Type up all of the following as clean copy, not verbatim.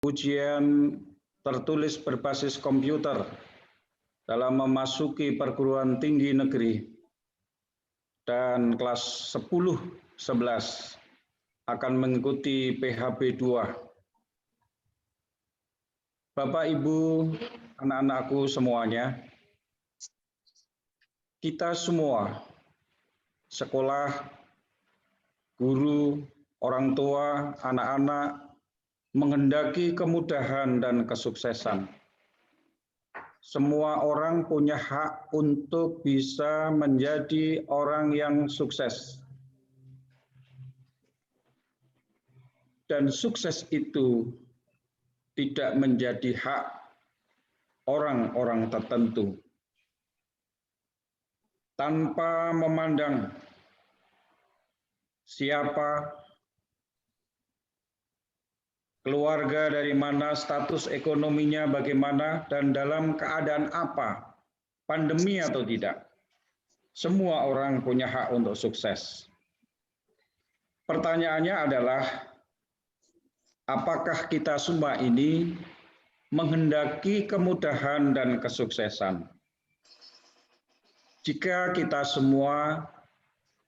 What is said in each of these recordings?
ujian tertulis berbasis komputer dalam memasuki perguruan tinggi negeri dan kelas 10-11 akan mengikuti PHB 2. Bapak, Ibu, anak-anakku semuanya, kita semua, sekolah, guru, orang tua, anak-anak, menghendaki kemudahan dan kesuksesan. Semua orang punya hak untuk bisa menjadi orang yang sukses. Dan sukses itu tidak menjadi hak orang-orang tertentu. Tanpa memandang siapa, keluarga dari mana, status ekonominya bagaimana, dan dalam keadaan apa, pandemi atau tidak. Semua orang punya hak untuk sukses. Pertanyaannya adalah, apakah kita semua ini menghendaki kemudahan dan kesuksesan? Jika kita semua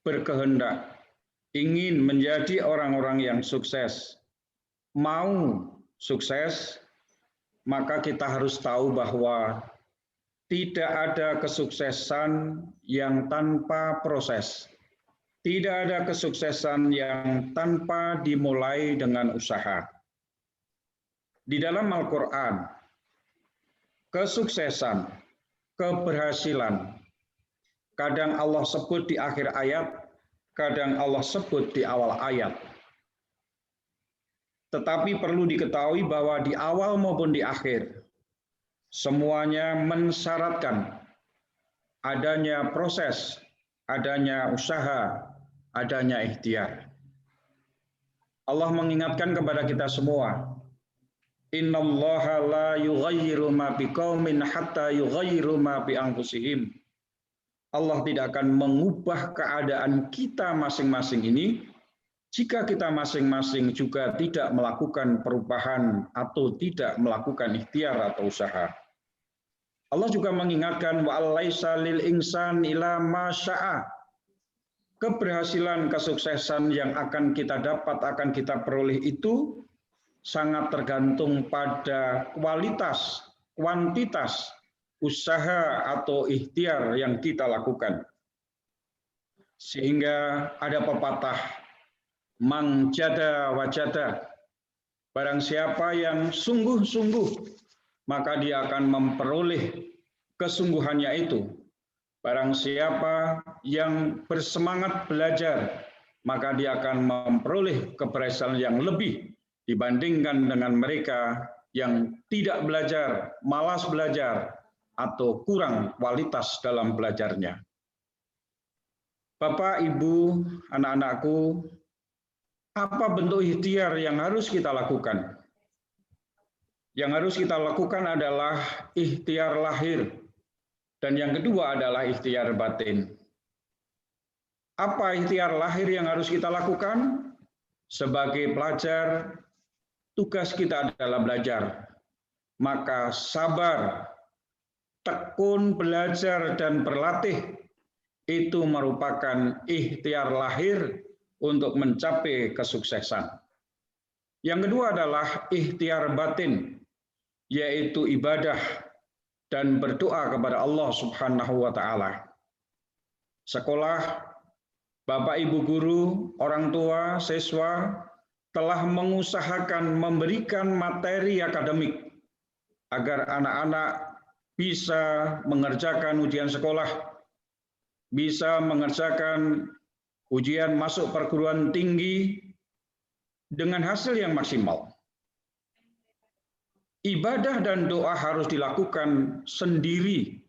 berkehendak ingin menjadi orang-orang yang sukses, mau sukses, maka kita harus tahu bahwa tidak ada kesuksesan yang tanpa proses. Tidak ada kesuksesan yang tanpa dimulai dengan usaha. Di dalam Al-Quran, kesuksesan, keberhasilan, kadang Allah sebut di akhir ayat, kadang Allah sebut di awal ayat. Tetapi perlu diketahui bahwa di awal maupun di akhir, semuanya mensyaratkan adanya proses, adanya usaha, adanya ikhtiar. Allah mengingatkan kepada kita semua, innallaha la yughayyiru ma biqaumin hatta yughayyiru ma bi anfusihim. Allah tidak akan mengubah keadaan kita masing-masing ini jika kita masing-masing juga tidak melakukan perubahan atau tidak melakukan ikhtiar atau usaha. Allah juga mengingatkan wa'alaisa lil insan ila ma syaa. Keberhasilan, kesuksesan yang akan kita dapat, akan kita peroleh itu sangat tergantung pada kualitas, kuantitas, usaha atau ikhtiar yang kita lakukan. Sehingga ada pepatah, mang jada wajada, barang siapa yang sungguh-sungguh, maka dia akan memperoleh kesungguhannya itu. Barang siapa yang bersemangat belajar, maka dia akan memperoleh keberhasilan yang lebih dibandingkan dengan mereka yang tidak belajar, malas belajar, atau kurang kualitas dalam belajarnya. Bapak, Ibu, anak-anakku, apa bentuk ikhtiar yang harus kita lakukan? Yang harus kita lakukan adalah ikhtiar lahir, dan yang kedua adalah ikhtiar batin. Apa ikhtiar lahir yang harus kita lakukan? Sebagai pelajar, tugas kita adalah belajar. Maka sabar, tekun belajar dan berlatih itu merupakan ikhtiar lahir untuk mencapai kesuksesan. Yang kedua adalah ikhtiar batin, yaitu ibadah dan berdoa kepada Allah Subhanahu wa Ta'ala. Sekolah, Bapak Ibu guru, orang tua, siswa telah mengusahakan memberikan materi akademik agar anak-anak bisa mengerjakan ujian sekolah, bisa mengerjakan ujian masuk perguruan tinggi dengan hasil yang maksimal. Ibadah dan doa harus dilakukan sendiri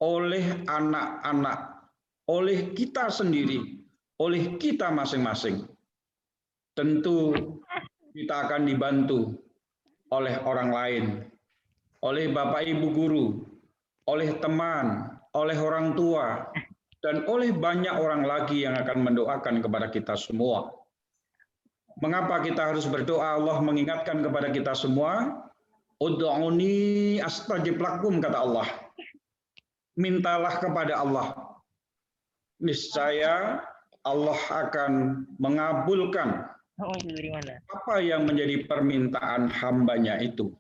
oleh anak-anak, oleh kita sendiri, oleh kita masing-masing. Tentu kita akan dibantu oleh orang lain, oleh Bapak Ibu guru, oleh teman, oleh orang tua, dan oleh banyak orang lagi yang akan mendoakan kepada kita semua. Mengapa kita harus berdoa? Allah mengingatkan kepada kita semua, ud'uni astajib lakum, kata Allah. Mintalah kepada Allah. Niscaya Allah akan mengabulkan apa yang menjadi permintaan hambanya itu.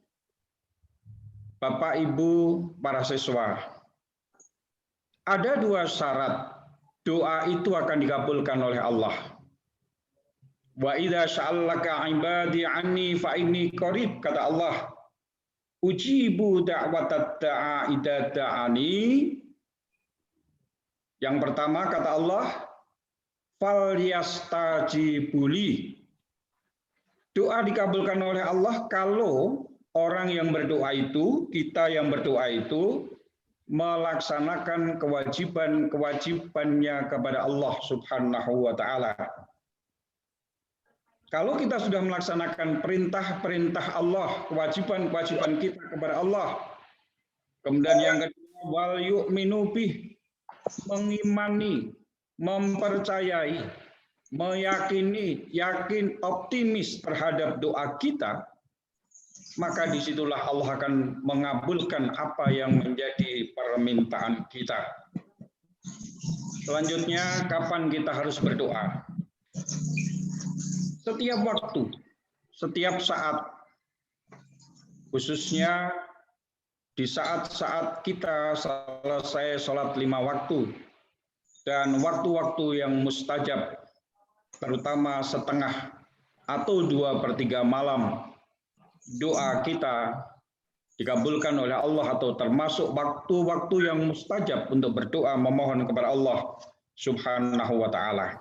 Bapak, Ibu, para siswa, ada dua syarat doa itu akan dikabulkan oleh Allah. Wa idza sa'alaka ibadi anni fa inni qarib, kata Allah. Ujibu da'watat da'a idza da'ani. Yang pertama kata Allah, falyastajibuli. Doa dikabulkan oleh Allah kalau orang yang berdoa itu, kita yang berdoa itu melaksanakan kewajiban-kewajibannya kepada Allah Subhanahu wa taala. Kalau kita sudah melaksanakan perintah-perintah Allah, kewajiban-kewajiban kita kepada Allah. Kemudian yang kedua, wal yu'minu bih, mengimani, mempercayai, meyakini, yakin, optimis terhadap doa kita, maka disitulah Allah akan mengabulkan apa yang menjadi permintaan kita. Selanjutnya, kapan kita harus berdoa? Setiap waktu, setiap saat, khususnya di saat-saat kita selesai sholat 5 waktu dan waktu-waktu yang mustajab, terutama setengah atau 2/3 malam, doa kita dikabulkan oleh Allah atau termasuk waktu-waktu yang mustajab untuk berdoa memohon kepada Allah Subhanahu wa taala.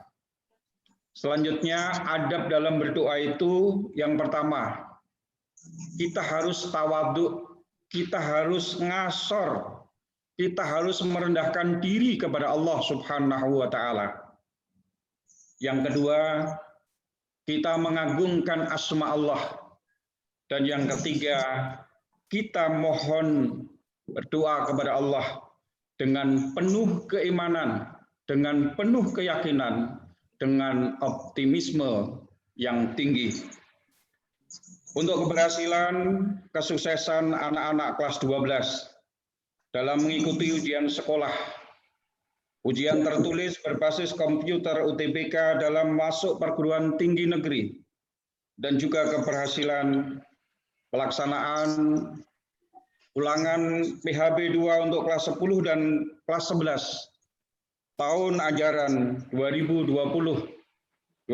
Selanjutnya, adab dalam berdoa itu yang pertama, kita harus tawadhu, kita harus ngasor, kita harus merendahkan diri kepada Allah Subhanahu wa taala. Yang kedua, kita mengagungkan asma Allah. Dan yang ketiga, kita mohon berdoa kepada Allah dengan penuh keimanan, dengan penuh keyakinan, dengan optimisme yang tinggi. Untuk keberhasilan, kesuksesan anak-anak kelas 12 dalam mengikuti ujian sekolah, ujian tertulis berbasis komputer UTBK dalam masuk perguruan tinggi negeri, dan juga keberhasilan pelaksanaan ulangan PHB 2 untuk kelas 10 dan kelas 11 tahun ajaran 2020-2021.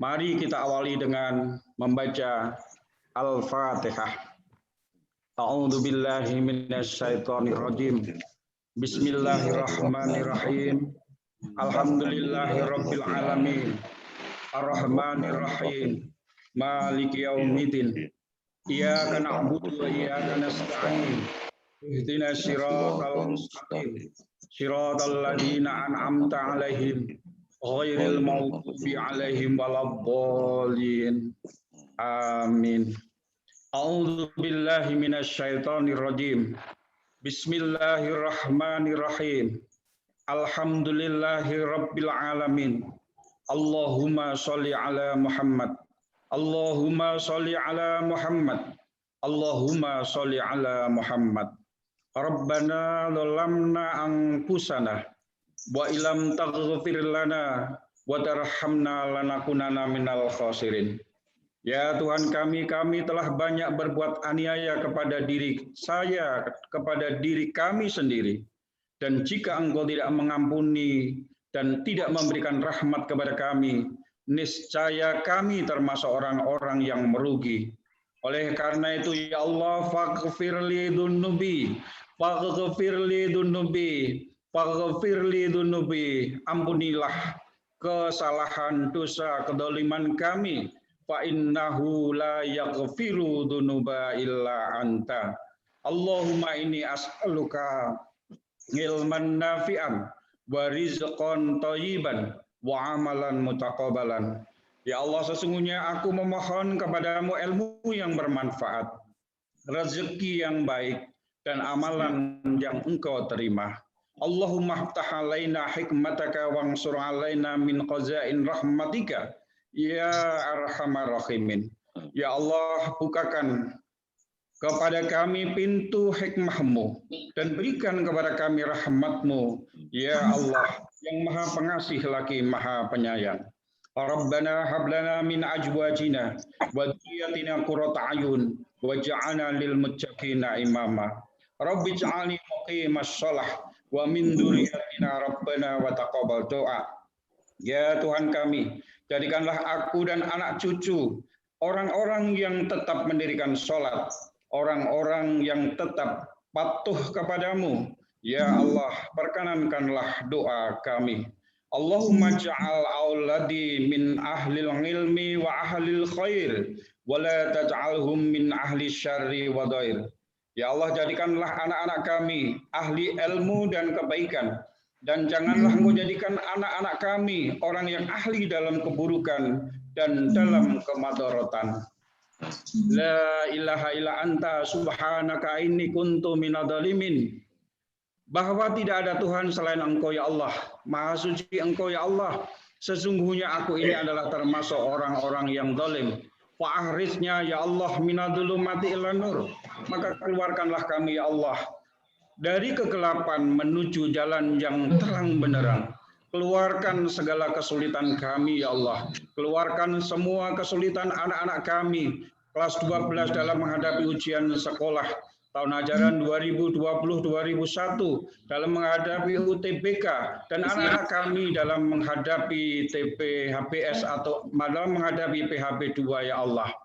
Mari kita awali dengan membaca Al-Fatihah. A'udzu billahi minasyaitonir rajim. Bismillahirrahmanirrahim. Alhamdulillahirabbil alamin. Ar-Rahmanir Rahim. Maliki yaumiddin. Iyyaka na'budu wa iyyaka nasta'in. Ihdinas siratal mustaqim. Siratal ladzina an'amta 'alaihim ghairil maghdubi 'alaihim waladdallin. Amin. A'udzu billahi minasyaitonir rajim. Bismillahirrahmanirrahim. Alhamdulillahirabbil alamin. Allahumma sholli ala Muhammad. Allahumma sholli ala Muhammad. Allahumma sholli ala Muhammad. Rabbana zalamna anfusana wa illam taghfir lana wa tarhamna lanakunanna minal khasirin. Ya Tuhan kami telah banyak berbuat aniaya kepada diri saya, kepada diri kami sendiri. Dan jika Engkau tidak mengampuni dan tidak memberikan rahmat kepada kami, niscaya kami termasuk orang-orang yang merugi. Oleh karena itu, ya Allah, faghfirli dunubi, faghfirli dunubi, faghfirli dunubi. Ampunilah kesalahan, dosa, kedoliman kami. Fa innahu la yaghfiru dunuba illa anta. Allahumma inni as'aluka ilman nafi'an wa rizqan thayyiban wa amalan mutaqabbalan. Ya Allah, sesungguhnya aku memohon kepadamu ilmu yang bermanfaat, rezeki yang baik, dan amalan yang Engkau terima. Allahumma ftah alaina hikmataka wansur alaina min qazain rahmatika ya arhamar rahimin. Ya Allah, bukakan kepada kami pintu hikmah-Mu dan berikan kepada kami rahmat-Mu, ya Allah yang Maha Pengasih lagi Maha Penyayang. Rabbana hablana min ajwajina wa dhurriyyatina qurrata ayun waj'alna lil muttaqina imama. Rabbi ij'alni muqimas shalah wa min dzurriyyatina rabbana wa taqabbal doa. Ya Tuhan kami, jadikanlah aku dan anak cucu orang-orang yang tetap mendirikan sholat, orang-orang yang tetap patuh kepadamu. Ya Allah, perkenankanlah doa kami. Allahumma ja'al auladi min ahlil ilmi wa ahlil khair, wa la taj'alhum min ahli syarri wa dair. Ya Allah, jadikanlah anak-anak kami ahli ilmu dan kebaikan, dan janganlah Engkau jadikan anak-anak kami orang yang ahli dalam keburukan dan dalam kemadharatan. La ilaha illa anta subhanaka inni kuntu minadh-dhalimin. Bahwa tidak ada Tuhan selain Engkau ya Allah. Maha suci Engkau ya Allah. Sesungguhnya aku ini adalah termasuk orang-orang yang zalim. Fa'ahrisnya ya Allah minadh-dhulumati ilan nur. Maka keluarkanlah kami ya Allah dari kegelapan menuju jalan yang terang benderang. Keluarkan segala kesulitan kami ya Allah. Keluarkan semua kesulitan anak-anak kami kelas 12 dalam menghadapi ujian sekolah tahun ajaran 2020-2021, dalam menghadapi UTBK, dan anak-anak kami dalam menghadapi TPHBS atau dalam menghadapi PHB 2 ya Allah.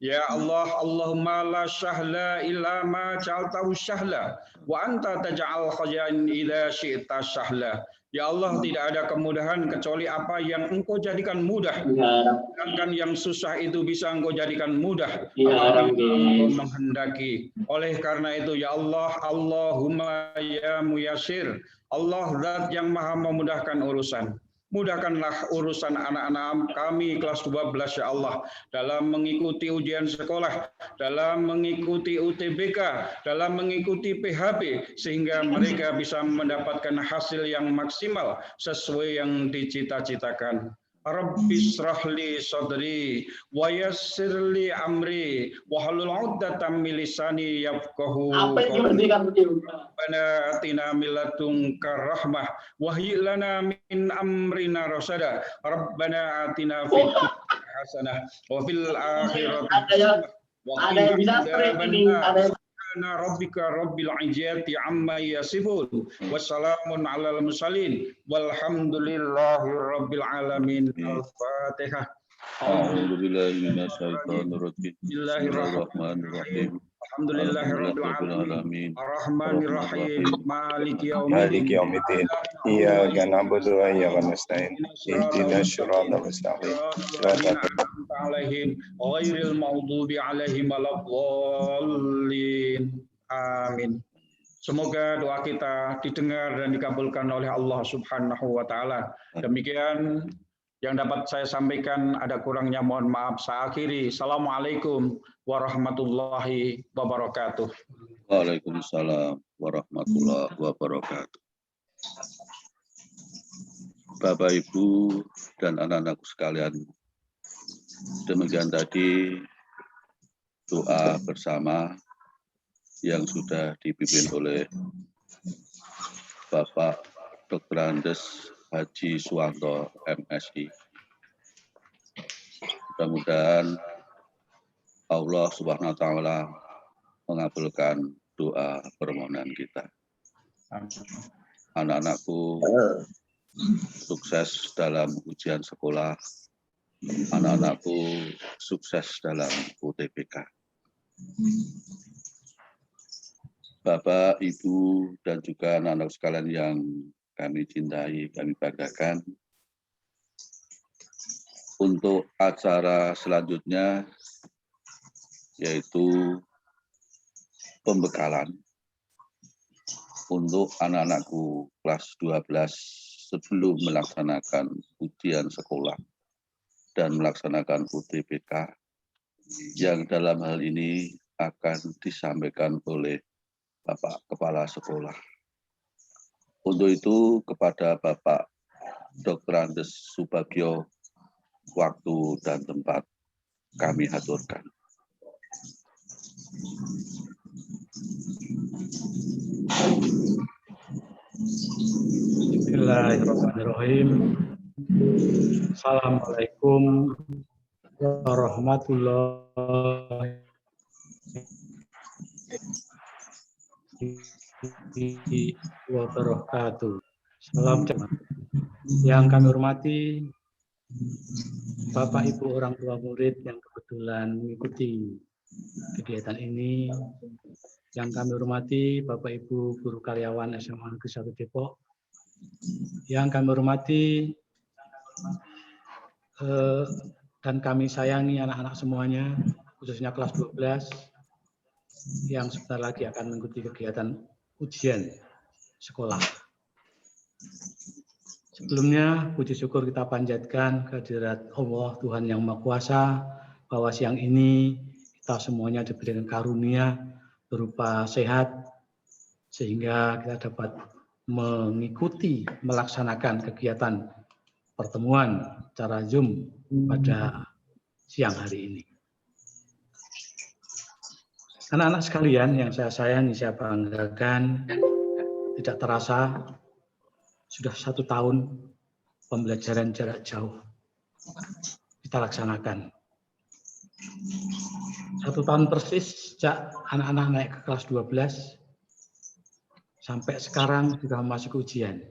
Ya Allah, Allahumma la syahla illa ma ja'altahu syahla wa anta taj'al khajain idza syi'ta syahla. Ya Allah, tidak ada kemudahan kecuali apa yang Engkau jadikan mudah. Sedangkan yang susah itu bisa Engkau jadikan mudah apabila Engkau menghendaki. Oleh karena itu ya Allah, Allahumma ya muyassir, Allah zat yang maha memudahkan urusan. Mudahkanlah urusan anak-anak kami kelas 12 ya Allah, dalam mengikuti ujian sekolah, dalam mengikuti UTBK, dalam mengikuti PHB, sehingga mereka bisa mendapatkan hasil yang maksimal sesuai yang dicita-citakan. Rabbi shrahli sadri wa yassirli amri wa hlul 'uqdatam min lisani yafqahu qawli. Rabbana atina min ladunka rahmah wa hayyi lana min amrina rasada. Rabbana atina fid dunya hasanah wa fil akhirati hasanah wa qina adzabannar. Subhana rabbika rabbil izzati amma yasifun wassalamun alal mursalin walhamdulillahi rabbil alamin. Al-Fatihah. A'udzubillahi minasyaitonirrajim. Bismillahirrahmanirrahim. Alhamdulillahirabbil alamin. Arrahmanirrahim. Maliki yaumiddin. Iyyaka na'budu wa iyyaka nasta'in. Ihdinas siratal mustaqim. Shiratal ladzina alaihim ghairil maghdubi alaihim waladdallin. Amin. Semoga doa kita didengar dan dikabulkan oleh Allah Subhanahu wa taala. Demikian yang dapat saya sampaikan, ada kurangnya mohon maaf. Saya akhiri. Assalamualaikum warahmatullahi wabarakatuh. Waalaikumsalam warahmatullahi wabarakatuh. Bapak, Ibu, dan anak-anakku sekalian, demikian tadi doa bersama yang sudah dipimpin oleh Bapak Dr. Andes Haji Suwanto MSI. Mudah-mudahan Allah Subhanahu wa taala mengabulkan doa permohonan kita. Anak-anakku sukses dalam ujian sekolah. Anak-anakku sukses dalam UTBK. Bapak, Ibu, dan juga anak-anak sekalian yang kami cintai, kami banggakan. Untuk acara selanjutnya, yaitu pembekalan untuk anak-anakku kelas 12 sebelum melaksanakan ujian sekolah dan melaksanakan UTBK, yang dalam hal ini akan disampaikan oleh Bapak Kepala Sekolah. Untuk itu kepada Bapak Dr. Andes Subagio, waktu dan tempat kami haturkan. Bismillahirrahmanirrahim. Assalamualaikum warahmatullahi wabarakatuh. Salam jamaah. Yang kami hormati Bapak Ibu orang tua murid yang kebetulan mengikuti kegiatan ini. Yang kami hormati Bapak Ibu guru karyawan SMA Negeri 1 Depok. Yang kami hormati dan kami sayangi anak-anak semuanya, khususnya kelas 12 yang sebentar lagi akan mengikuti kegiatan ujian sekolah. Sebelumnya, puji syukur kita panjatkan kehadirat Allah Tuhan Yang Maha Kuasa bahwa siang ini kita semuanya diberikan karunia berupa sehat sehingga kita dapat mengikuti melaksanakan kegiatan pertemuan secara Zoom pada siang hari ini. Anak-anak sekalian yang saya sayangi, saya banggakan, tidak terasa sudah 1 tahun pembelajaran jarak jauh kita laksanakan. 1 tahun persis sejak anak-anak naik ke kelas 12 sampai sekarang sudah masuk ujian.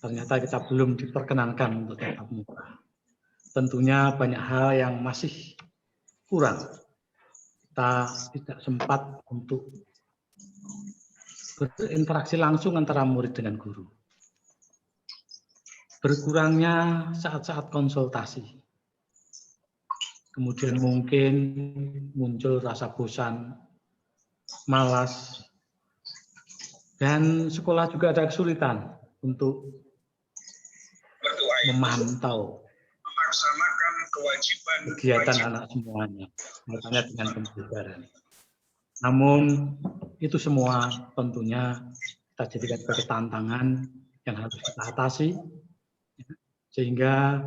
Ternyata kita belum diperkenankan untuk tatap muka. Tentunya banyak hal yang masih kurang. Kita tidak sempat untuk berinteraksi langsung antara murid dengan guru. Berkurangnya saat-saat konsultasi. Kemudian mungkin muncul rasa bosan, malas, dan sekolah juga ada kesulitan untuk memantau kegiatan anak semuanya, makanya dengan pembelajaran. Namun itu semua tentunya kita jadikan sebagai tantangan yang harus kita atasi, sehingga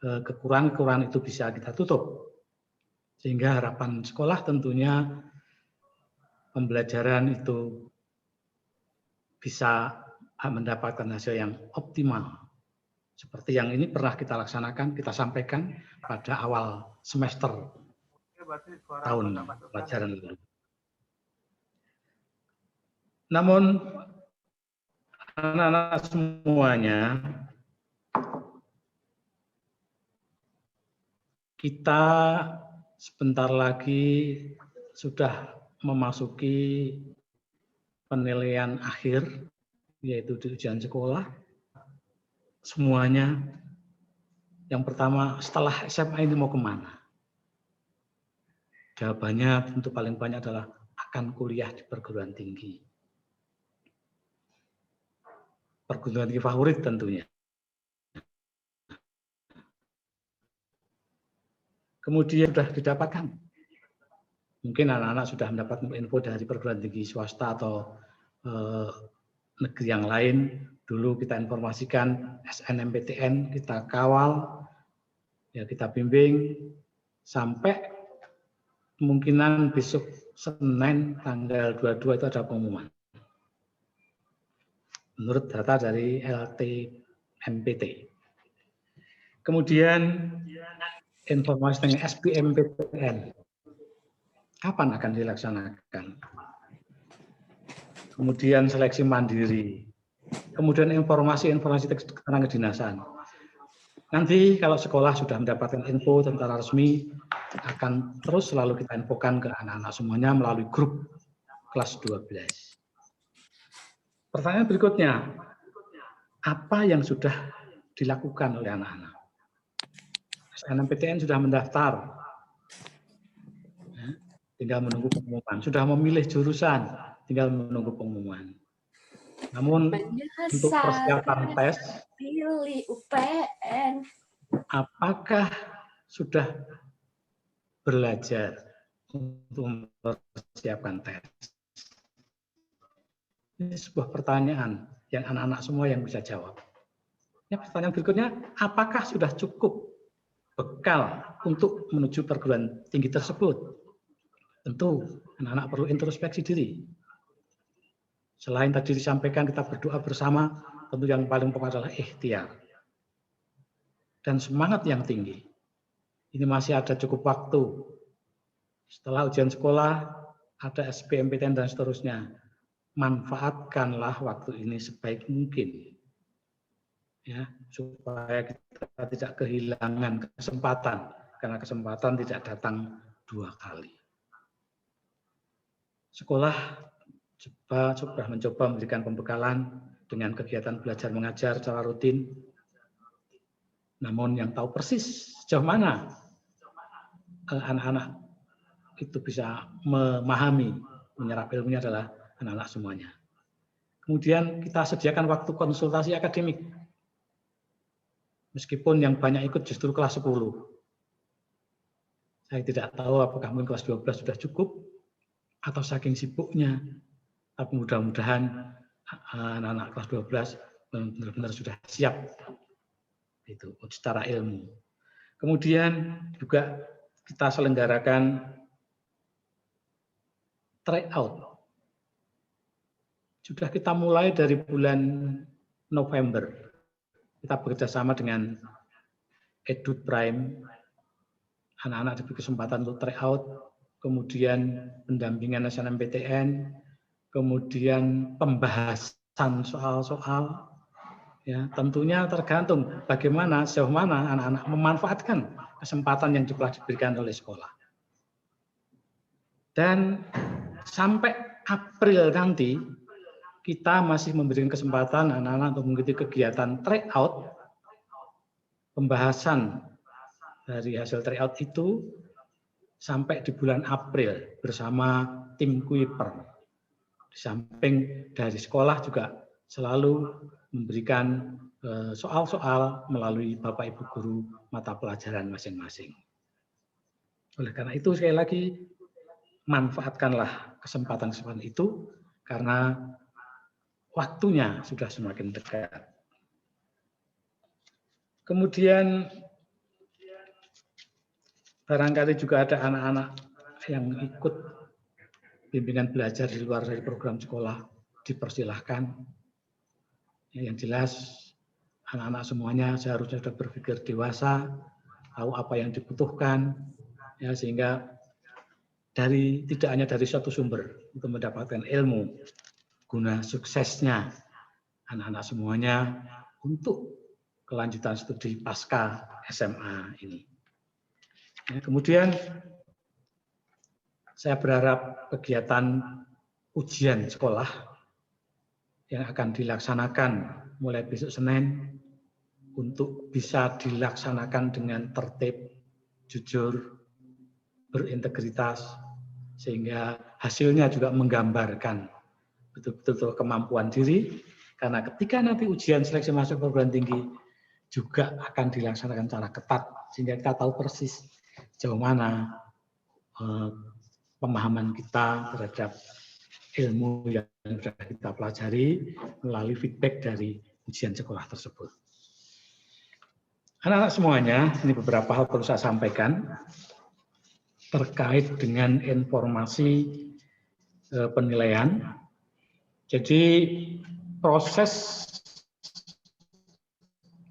kekurangan-kekurangan itu bisa kita tutup. Sehingga harapan sekolah tentunya pembelajaran itu bisa mendapatkan hasil yang optimal. Seperti yang ini pernah kita laksanakan, kita sampaikan pada awal semester tahun pelajaran lalu. Namun anak-anak semuanya, kita sebentar lagi sudah memasuki penilaian akhir, yaitu di ujian sekolah. Semuanya, yang pertama, setelah SMA ini mau kemana? Jawabannya tentu paling banyak adalah akan kuliah di perguruan tinggi. Perguruan tinggi favorit tentunya. Kemudian sudah didapatkan. Mungkin anak-anak sudah mendapat info dari perguruan tinggi swasta atau negeri yang lain. Dulu kita informasikan SNMPTN, kita kawal, ya kita bimbing, sampai kemungkinan besok Senin tanggal 22 itu ada pengumuman. Menurut data dari LTMPT. Kemudian informasi tentang SBMPTN. Kapan akan dilaksanakan? Kemudian seleksi mandiri. Kemudian informasi keterangan kedinasan. Nanti kalau sekolah sudah mendapatkan info tentara resmi, akan terus selalu kita infokan ke anak-anak semuanya melalui grup kelas 12. Pertanyaan berikutnya, apa yang sudah dilakukan oleh anak-anak? SNMPTN sudah mendaftar, tinggal menunggu pengumuman. Sudah memilih jurusan, tinggal menunggu pengumuman. Namun untuk persiapan tes, pilih UPN. Apakah sudah belajar untuk mempersiapkan tes? Ini sebuah pertanyaan yang anak-anak semua yang bisa jawab. Ya, pertanyaan berikutnya, apakah sudah cukup bekal untuk menuju perguruan tinggi tersebut? Tentu anak-anak perlu introspeksi diri. Selain tadi disampaikan kita berdoa bersama, tentu yang paling pokok adalah ikhtiar dan semangat yang tinggi. Ini masih ada cukup waktu. Setelah ujian sekolah, ada SBMPTN dan seterusnya. Manfaatkanlah waktu ini sebaik mungkin, ya, supaya kita tidak kehilangan kesempatan, karena kesempatan tidak datang 2 kali. Sekolah sudah mencoba memberikan pembekalan dengan kegiatan belajar mengajar secara rutin, namun yang tahu persis sejauh mana anak-anak itu bisa memahami, menyerap ilmunya adalah anak-anak semuanya. Kemudian kita sediakan waktu konsultasi akademik. Meskipun yang banyak ikut justru kelas 10. Saya tidak tahu apakah mungkin kelas 12 sudah cukup atau saking sibuknya. Tapi mudah-mudahan anak-anak kelas 12 benar-benar sudah siap itu secara ilmu. Kemudian juga kita selenggarakan tryout. Sudah kita mulai dari bulan November. Kita bekerjasama dengan EduPrime. Anak-anak diberi kesempatan untuk tryout, kemudian pendampingan SNMPTN, kemudian pembahasan soal-soal. Ya, tentunya tergantung bagaimana, sejauh mana anak-anak memanfaatkan kesempatan yang telah diberikan oleh sekolah. Dan sampai April nanti, kita masih memberikan kesempatan anak-anak untuk mengikuti kegiatan tryout, pembahasan dari hasil tryout itu sampai di bulan April bersama tim Kuiper. Di samping dari sekolah juga selalu memberikan soal-soal melalui Bapak Ibu guru mata pelajaran masing-masing. Oleh karena itu sekali lagi manfaatkanlah kesempatan-kesempatan itu karena waktunya sudah semakin dekat. Kemudian barangkali juga ada anak-anak yang ikut bimbingan belajar di luar dari program sekolah, dipersilahkan. Yang jelas anak-anak semuanya seharusnya sudah berpikir dewasa, tahu apa yang dibutuhkan, ya, sehingga tidak hanya dari satu sumber untuk mendapatkan ilmu, guna suksesnya anak-anak semuanya untuk kelanjutan studi pasca SMA ini. Ya, kemudian saya berharap kegiatan ujian sekolah yang akan dilaksanakan mulai besok Senin untuk bisa dilaksanakan dengan tertib, jujur, berintegritas, sehingga hasilnya juga menggambarkan betul-betul kemampuan diri, karena ketika nanti ujian seleksi masuk perguruan tinggi juga akan dilaksanakan secara ketat, sehingga kita tahu persis sejauh mana pemahaman kita terhadap ilmu yang sudah kita pelajari melalui feedback dari ujian sekolah tersebut. Anak-anak semuanya, ini beberapa hal perlu saya sampaikan terkait dengan informasi penilaian. Jadi proses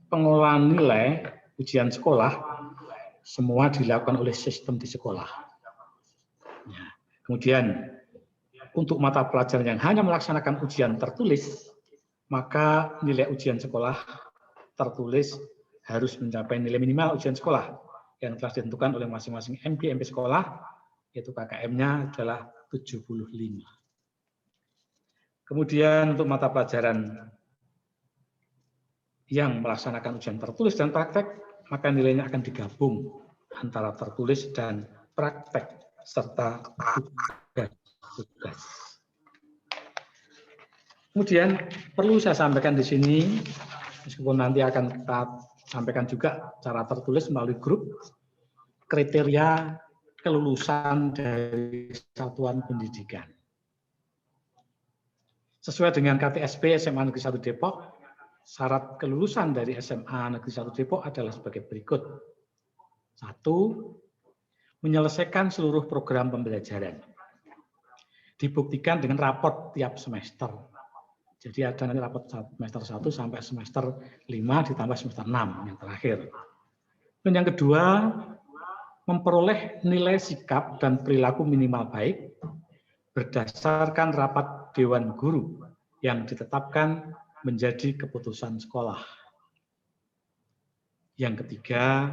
pengolahan nilai ujian sekolah semua dilakukan oleh sistem di sekolah. Ya. Kemudian untuk mata pelajaran yang hanya melaksanakan ujian tertulis, maka nilai ujian sekolah tertulis harus mencapai nilai minimal ujian sekolah yang telah ditentukan oleh masing-masing MP sekolah, yaitu KKM-nya adalah 75. Kemudian untuk mata pelajaran yang melaksanakan ujian tertulis dan praktek, maka nilainya akan digabung antara tertulis dan praktek serta tugas. Kemudian perlu saya sampaikan di sini, meskipun nanti akan kita sampaikan juga cara tertulis melalui grup, kriteria kelulusan dari satuan pendidikan. Sesuai dengan KTSP SMA Negeri 1 Depok, syarat kelulusan dari SMA Negeri 1 Depok adalah sebagai berikut. 1. Menyelesaikan seluruh program pembelajaran. Dibuktikan dengan raport tiap semester. Jadi ada nanti raport semester 1 sampai semester 5 ditambah semester 6 yang terakhir. Dan yang kedua, memperoleh nilai sikap dan perilaku minimal baik berdasarkan rapat Dewan Guru yang ditetapkan menjadi keputusan sekolah. Yang ketiga,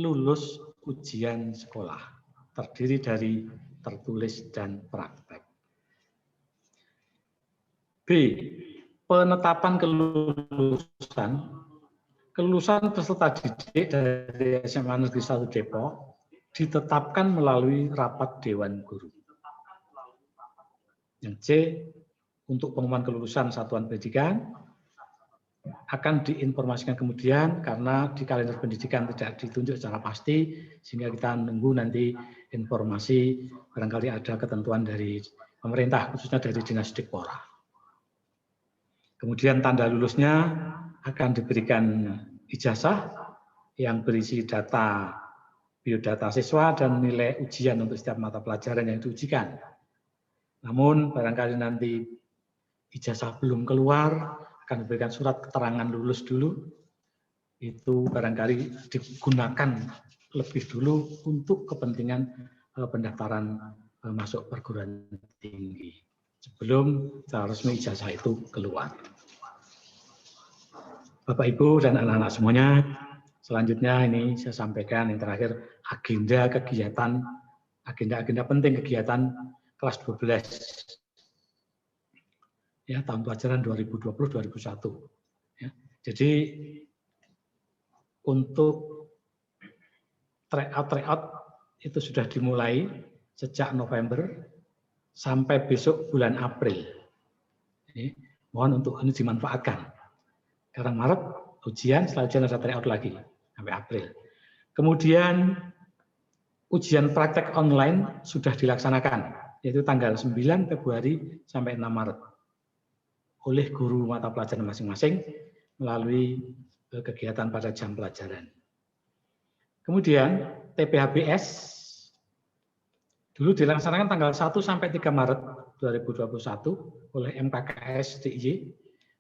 lulus ujian sekolah, terdiri dari tertulis dan praktek. B. Penetapan kelulusan. Kelulusan peserta didik dari SMA Negeri 1 Depok ditetapkan melalui rapat Dewan Guru. Yang C. Untuk pengumuman kelulusan satuan pendidikan akan diinformasikan kemudian karena di kalender pendidikan tidak ditunjuk secara pasti, sehingga kita menunggu nanti informasi barangkali ada ketentuan dari pemerintah, khususnya dari Dinas Dikpora. Kemudian tanda lulusnya akan diberikan ijazah yang berisi data biodata siswa dan nilai ujian untuk setiap mata pelajaran yang diujikan. Namun barangkali nanti ijazah belum keluar, akan diberikan surat keterangan lulus dulu, itu barangkali digunakan lebih dulu untuk kepentingan pendaftaran masuk perguruan tinggi sebelum secara resmi ijazah itu keluar. Bapak Ibu dan anak-anak semuanya, selanjutnya ini saya sampaikan yang terakhir agenda kegiatan, agenda penting kegiatan kelas 12 ya tahun pelajaran 2020-2021. Ya. Jadi untuk tryout itu sudah dimulai sejak November sampai besok bulan April. Ini, mohon untuk ini dimanfaatkan. Sekarang Maret ujian, setelah ujian ada tryout lagi sampai April. Kemudian ujian praktek online sudah dilaksanakan, yaitu tanggal 9 Februari sampai 6 Maret. Oleh guru mata pelajaran masing-masing melalui kegiatan pada jam pelajaran. Kemudian TPHBS dulu dilaksanakan tanggal 1 sampai 3 Maret 2021 oleh MKKS DIY,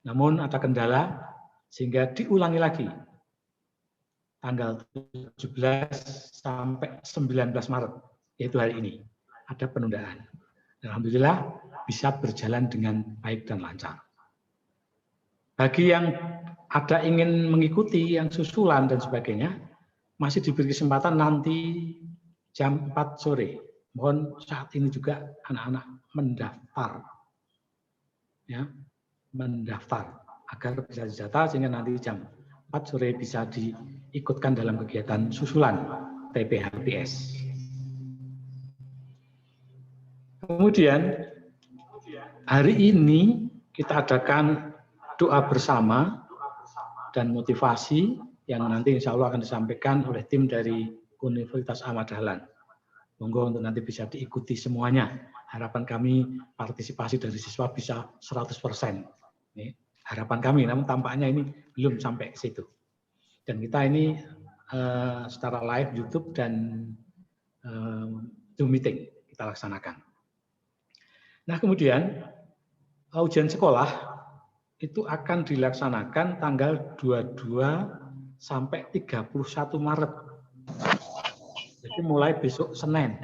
namun ada kendala sehingga diulangi lagi tanggal 17 sampai 19 Maret, yaitu hari ini. Ada penundaan. Alhamdulillah bisa berjalan dengan baik dan lancar. Bagi yang ada ingin mengikuti yang susulan dan sebagainya, masih diberi kesempatan nanti jam 4 sore. Mohon saat ini juga anak-anak mendaftar. Ya, mendaftar agar bisa didata sehingga nanti jam 4 sore bisa diikutkan dalam kegiatan susulan TPHBS. Kemudian hari ini kita adakan doa bersama dan motivasi yang nanti insya Allah akan disampaikan oleh tim dari Universitas Ahmad Dahlan. Monggo untuk nanti bisa diikuti semuanya. Harapan kami partisipasi dari siswa bisa 100%. Ini harapan kami, namun tampaknya ini belum sampai ke situ. Dan kita ini secara live YouTube dan Zoom meeting kita laksanakan. Nah kemudian ujian sekolah itu akan dilaksanakan tanggal 22 sampai 31 Maret. Jadi mulai besok Senin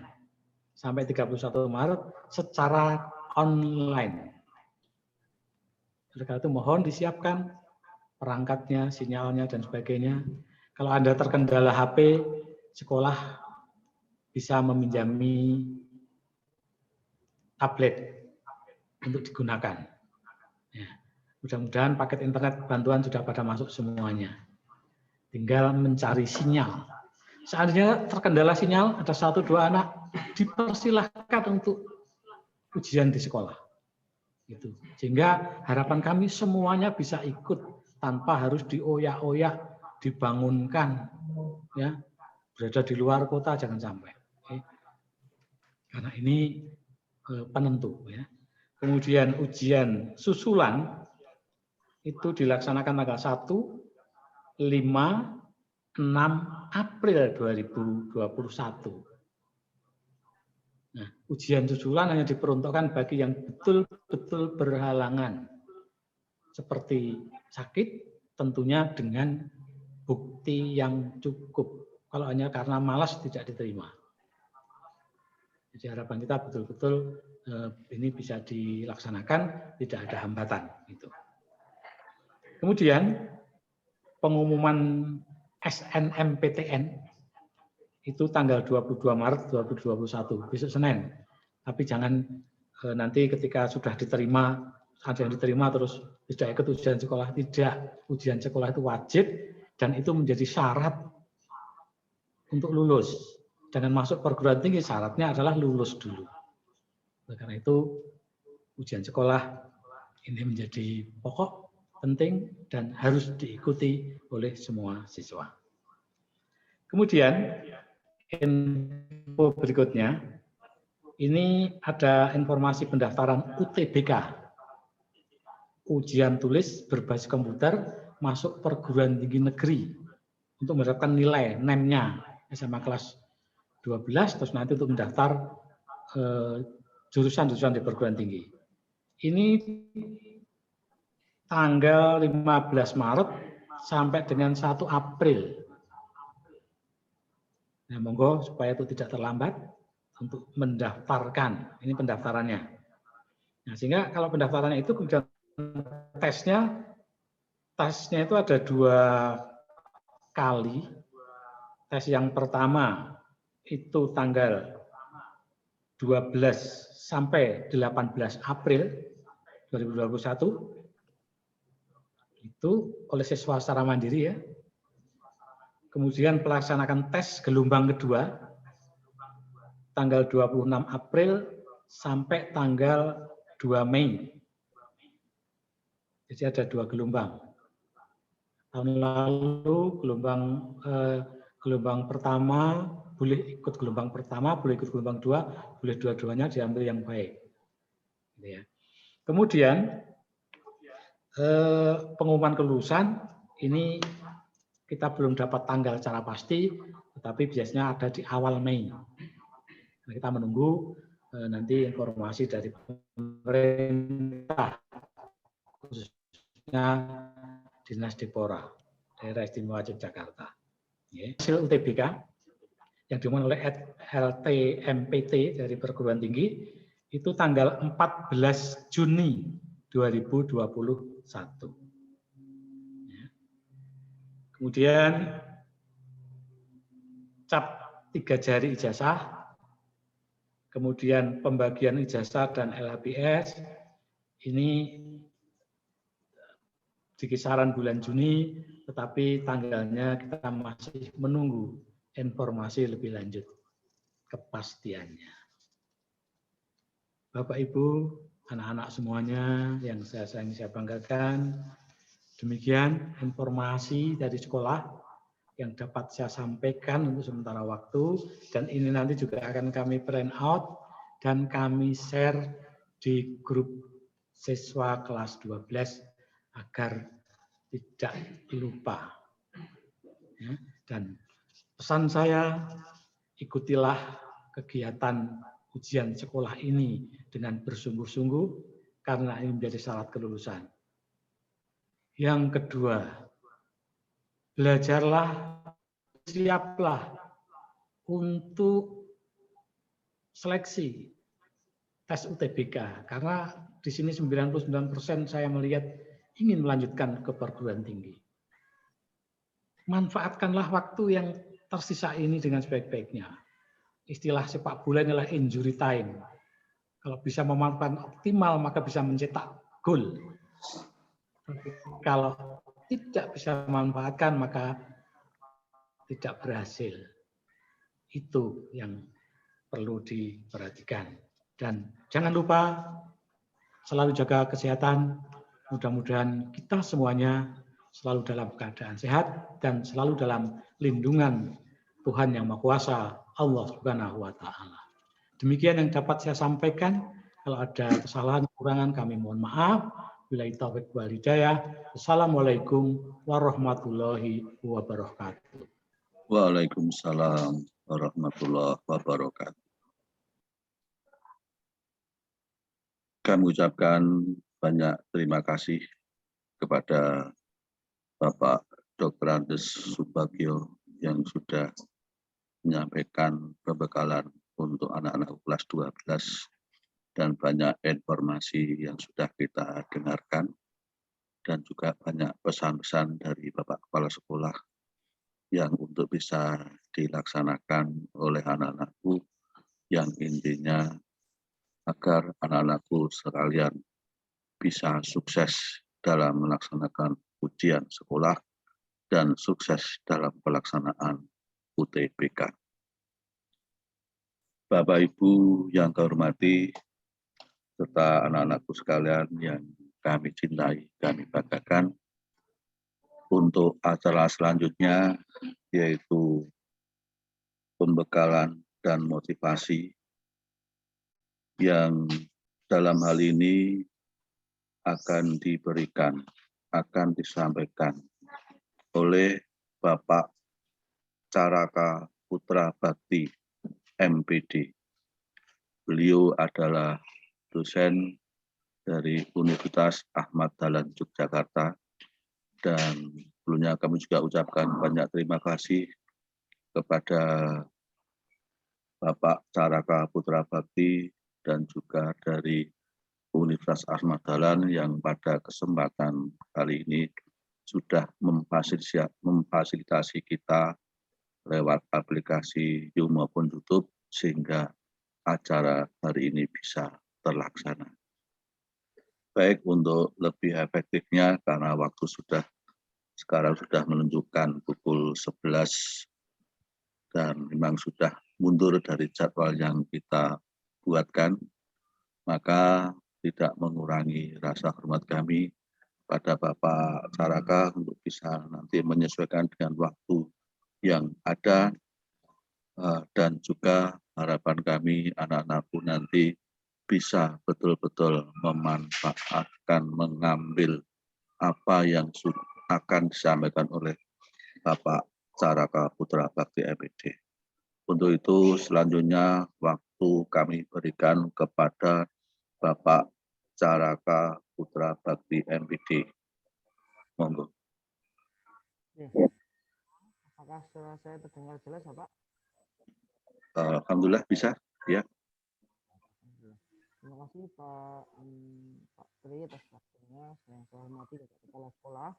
sampai 31 Maret secara online. Oleh karena itu mohon disiapkan perangkatnya, sinyalnya, dan sebagainya. Kalau Anda terkendala HP, sekolah bisa meminjami tablet untuk digunakan. Ya. Mudah-mudahan paket internet bantuan sudah pada masuk semuanya. Tinggal mencari sinyal. Seandainya terkendala sinyal, ada 1-2 anak, dipersilahkan untuk ujian di sekolah. Gitu. Sehingga harapan kami semuanya bisa ikut tanpa harus dioyak-oyak, dibangunkan. Ya. Berada di luar kota jangan sampai. Karena ini penentu. Ya. Kemudian ujian susulan itu dilaksanakan tanggal 1, 5, 6 April 2021. Nah, ujian susulan hanya diperuntukkan bagi yang betul-betul berhalangan. Seperti sakit, tentunya dengan bukti yang cukup. Kalau hanya karena malas tidak diterima. Jadi harapan kita betul-betul ini bisa dilaksanakan, tidak ada hambatan. Gitu. Kemudian pengumuman SNMPTN itu tanggal 22 Maret 2021, besok Senin. Tapi jangan nanti ketika sudah diterima, ada yang diterima terus tidak ikut ujian sekolah. Tidak, ujian sekolah itu wajib dan itu menjadi syarat untuk lulus. Dengan masuk perguruan tinggi syaratnya adalah lulus dulu. Oleh karena itu ujian sekolah ini menjadi pokok, penting, dan harus diikuti oleh semua siswa. Kemudian info berikutnya, ini ada informasi pendaftaran UTBK, ujian tulis berbasis komputer masuk perguruan tinggi negeri untuk mendapatkan nilai NEM-nya SMA kelas 12, terus nanti untuk mendaftar jurusan-jurusan di perguruan tinggi. Ini tanggal 15 Maret sampai dengan 1 April. Nah, monggo supaya itu tidak terlambat untuk mendaftarkan. Ini pendaftarannya. Nah, sehingga kalau pendaftarannya itu kemudian tesnya itu ada 2 kali. Tes yang pertama itu tanggal 12 sampai 18 April 2021. Itu oleh siswa secara mandiri ya. Kemudian pelaksanakan tes gelombang kedua tanggal 26 April sampai tanggal 2 Mei. Jadi ada 2 gelombang. Tahun lalu gelombang pertama boleh ikut gelombang pertama, boleh ikut gelombang 2, boleh dua-duanya diambil yang baik. Kemudian pengumuman kelulusan ini kita belum dapat tanggal secara pasti, tetapi biasanya ada di awal Mei. Nah, kita menunggu nanti informasi dari pemerintah, khususnya Dinas Dipora, Daerah Istimewa Yogyakarta. Hasil UTBK yang diumumkan oleh LTMPT dari perguruan tinggi itu tanggal 14 Juni 2021. Kemudian cap 3 jari ijazah, kemudian pembagian ijazah dan LHBS ini di kisaran bulan Juni, tetapi tanggalnya kita masih menunggu informasi lebih lanjut kepastiannya. Bapak Ibu, anak-anak semuanya yang saya sayangi, saya banggakan, demikian informasi dari sekolah yang dapat saya sampaikan untuk sementara waktu, dan ini nanti juga akan kami print out dan kami share di grup siswa kelas 12 agar tidak lupa. Ya, dan pesan saya, ikutilah kegiatan ujian sekolah ini dengan bersungguh-sungguh karena ini menjadi syarat kelulusan. Yang kedua, belajarlah, siaplah untuk seleksi tes UTBK karena di sini 99% saya melihat ingin melanjutkan ke perguruan tinggi. Manfaatkanlah waktu yang tersisa ini dengan sebaik-baiknya. Istilah sepak bola adalah injury time. Kalau bisa memanfaatkan optimal, maka bisa mencetak gol. Kalau tidak bisa memanfaatkan, maka tidak berhasil. Itu yang perlu diperhatikan. Dan jangan lupa selalu jaga kesehatan. Mudah-mudahan kita semuanya selalu dalam keadaan sehat dan selalu dalam lindungan Tuhan Yang Maha Kuasa, Allah Subhanahu wa Ta'ala. Demikian yang dapat saya sampaikan. Kalau ada kesalahan, kekurangan, kami mohon maaf. Billahi taufiq wal hidayah. Assalamualaikum warahmatullahi wabarakatuh. Waalaikumsalam warahmatullahi wabarakatuh. Kami ucapkan banyak terima kasih kepada Bapak Dr. Andes Subagio yang sudah menyampaikan pembekalan untuk anak-anak kelas 12 dan banyak informasi yang sudah kita dengarkan dan juga banyak pesan-pesan dari Bapak Kepala Sekolah yang untuk bisa dilaksanakan oleh anak-anakku yang intinya agar anak-anakku sekalian bisa sukses dalam melaksanakan ujian sekolah dan sukses dalam pelaksanaan UTBK. Bapak Ibu yang kami hormati, serta anak-anakku sekalian yang kami cintai, kami banggakan, untuk acara selanjutnya yaitu pembekalan dan motivasi yang dalam hal ini akan diberikan, akan disampaikan oleh Bapak Caraka Putra Bakti, MPD. Beliau adalah dosen dari Universitas Ahmad Dahlan Yogyakarta, dan sebelumnya kami juga ucapkan banyak terima kasih kepada Bapak Caraka Putra Bakti dan juga dari Universitas Ahmad Dahlan yang pada kesempatan kali ini sudah memfasilitasi kita lewat aplikasi Zoom maupun YouTube sehingga acara hari ini bisa terlaksana. Baik, untuk lebih efektifnya karena waktu sekarang sudah menunjukkan pukul 11 dan memang sudah mundur dari jadwal yang kita buatkan, maka tidak mengurangi rasa hormat kami pada Bapak Caraka untuk bisa nanti menyesuaikan dengan waktu yang ada, dan juga harapan kami anak-anakku nanti bisa betul-betul memanfaatkan, mengambil apa yang akan disampaikan oleh Bapak Caraka Putra Bakti MPD. Untuk itu selanjutnya waktu kami berikan kepada Bapak Caraka Putra Bakti MPD. Monggo. Apakah suara saya terdengar jelas, Bapak? Alhamdulillah bisa, ya. Terima kasih Pak Tri atas waktunya. Yang saya hormati Bapak Kepala Sekolah,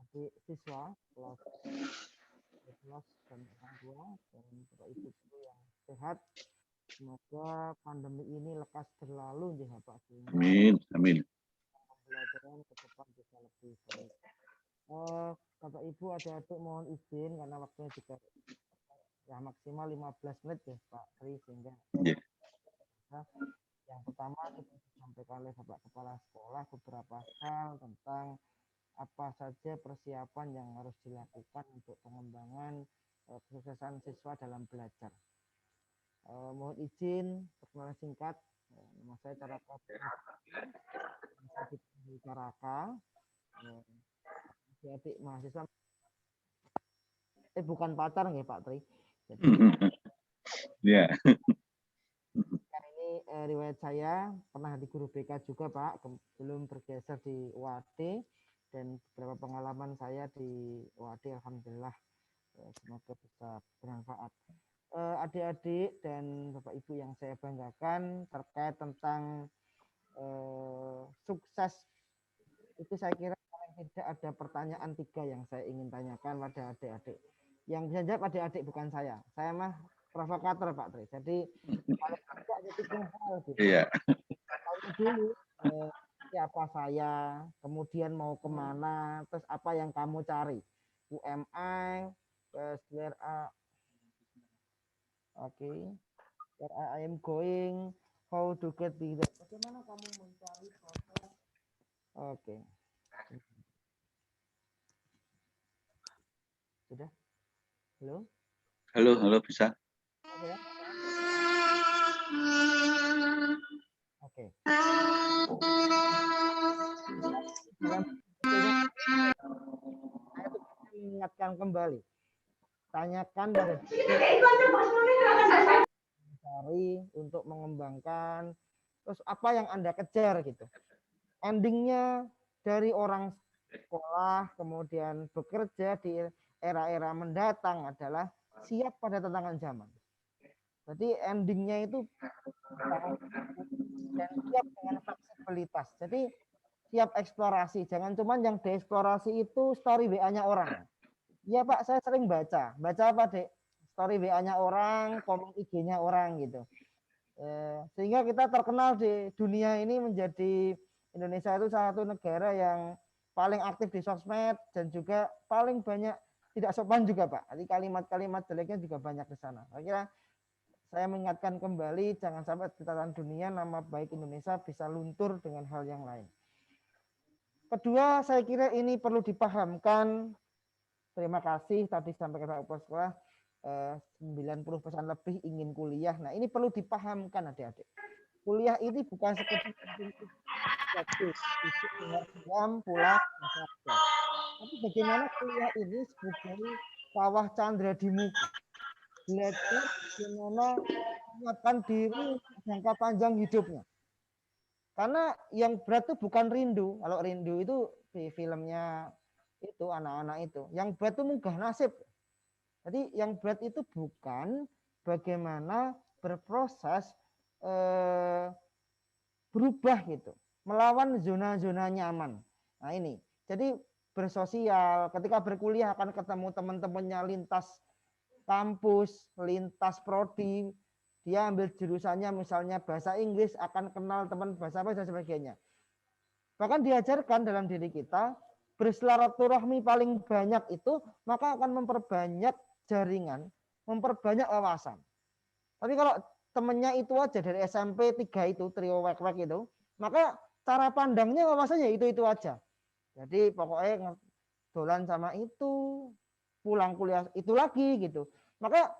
adik siswa kelas 11 dan orang tua, dan Bapak Ibu guru yang sehat. Semoga pandemi ini lekas berlalu, ya Pak, sehingga Amin, amin. pembelajaran ke depan bisa lebih baik. Bapak Ibu adik-adik mohon izin karena waktunya juga ya maksimal 15 menit ya Pak Tri, sehingga yang pertama kita disampaikan oleh Bapak Kepala Sekolah beberapa hal tentang apa saja persiapan yang harus dilakukan untuk pengembangan kesuksesan siswa dalam belajar. Mohon izin perkenalan singkat, nama saya Caraka Caraka, adik mahasiswa bukan pacar nggih Pak Tri. Jadi ya. Ini riwayat saya pernah di guru BK juga Pak, belum bergeser di UAD, dan beberapa pengalaman saya di UAD alhamdulillah semoga bisa bermanfaat. Adik-adik dan Bapak Ibu yang saya banggakan terkait tentang sukses itu, saya kira tidak ada pertanyaan 3 yang saya ingin tanyakan pada adik-adik. Yang bisa jawab adik-adik bukan saya mah provokator Pak Tri. Jadi kalau tidak ada 3 hal gitu. Iya. Tahu dulu siapa saya, kemudian mau kemana, terus apa yang kamu cari, UMI, where I am going, how to get there. Bagaimana kamu mencari proses? Oke. Sudah? Halo? Halo, bisa. Oke. Dalam saya mengingatkan kembali. Tanyakan pada cari untuk mengembangkan. Terus apa yang Anda kejar gitu. Endingnya dari orang sekolah kemudian bekerja di era-era mendatang adalah siap pada tantangan zaman. Jadi endingnya itu dan siap dengan fleksibilitas. Jadi siap eksplorasi. Jangan cuma yang dieksplorasi itu story WA-nya orang. Iya Pak, saya sering baca. Baca apa Dek? Story WA-nya orang, komen IG-nya orang gitu. Sehingga kita terkenal di dunia ini menjadi Indonesia itu salah satu negara yang paling aktif di sosmed dan juga paling banyak tidak sopan juga Pak. Jadi kalimat-kalimat jeleknya juga banyak di sana. Akhirnya saya mengingatkan kembali jangan sampai di tatanan dunia nama baik Indonesia bisa luntur dengan hal yang lain. Kedua, saya kira ini perlu dipahamkan. Terima kasih tadi sampaikan Pak Kepala Sekolah 90% lebih ingin kuliah. Nah, ini perlu dipahamkan adik-adik. Kuliah ini bukan sekedar jam pulang. Tapi bagaimana kuliah ini sebagai kawah candra di muka. Belajar bagaimana menyiapkan diri jangka panjang hidupnya. Karena yang berat itu bukan rindu. Kalau rindu itu di filmnya itu anak-anak itu. Yang berat itu munggah nasib. Jadi yang berat itu bukan bagaimana berproses berubah gitu. Melawan zona-zona nyaman. Nah ini. Jadi bersosial. Ketika berkuliah akan ketemu teman-temannya lintas kampus, lintas prodi. Dia ambil jurusannya misalnya bahasa Inggris, akan kenal teman bahasa apa dan sebagainya. Bahkan diajarkan dalam diri kita, bersilaturahmi paling banyak itu, maka akan memperbanyak jaringan, memperbanyak wawasan. Tapi kalau temennya itu aja dari SMP 3 itu, trio wek-wek itu, maka cara pandangnya wawasannya itu aja. Jadi pokoknya dolan sama itu, pulang kuliah itu lagi gitu. Maka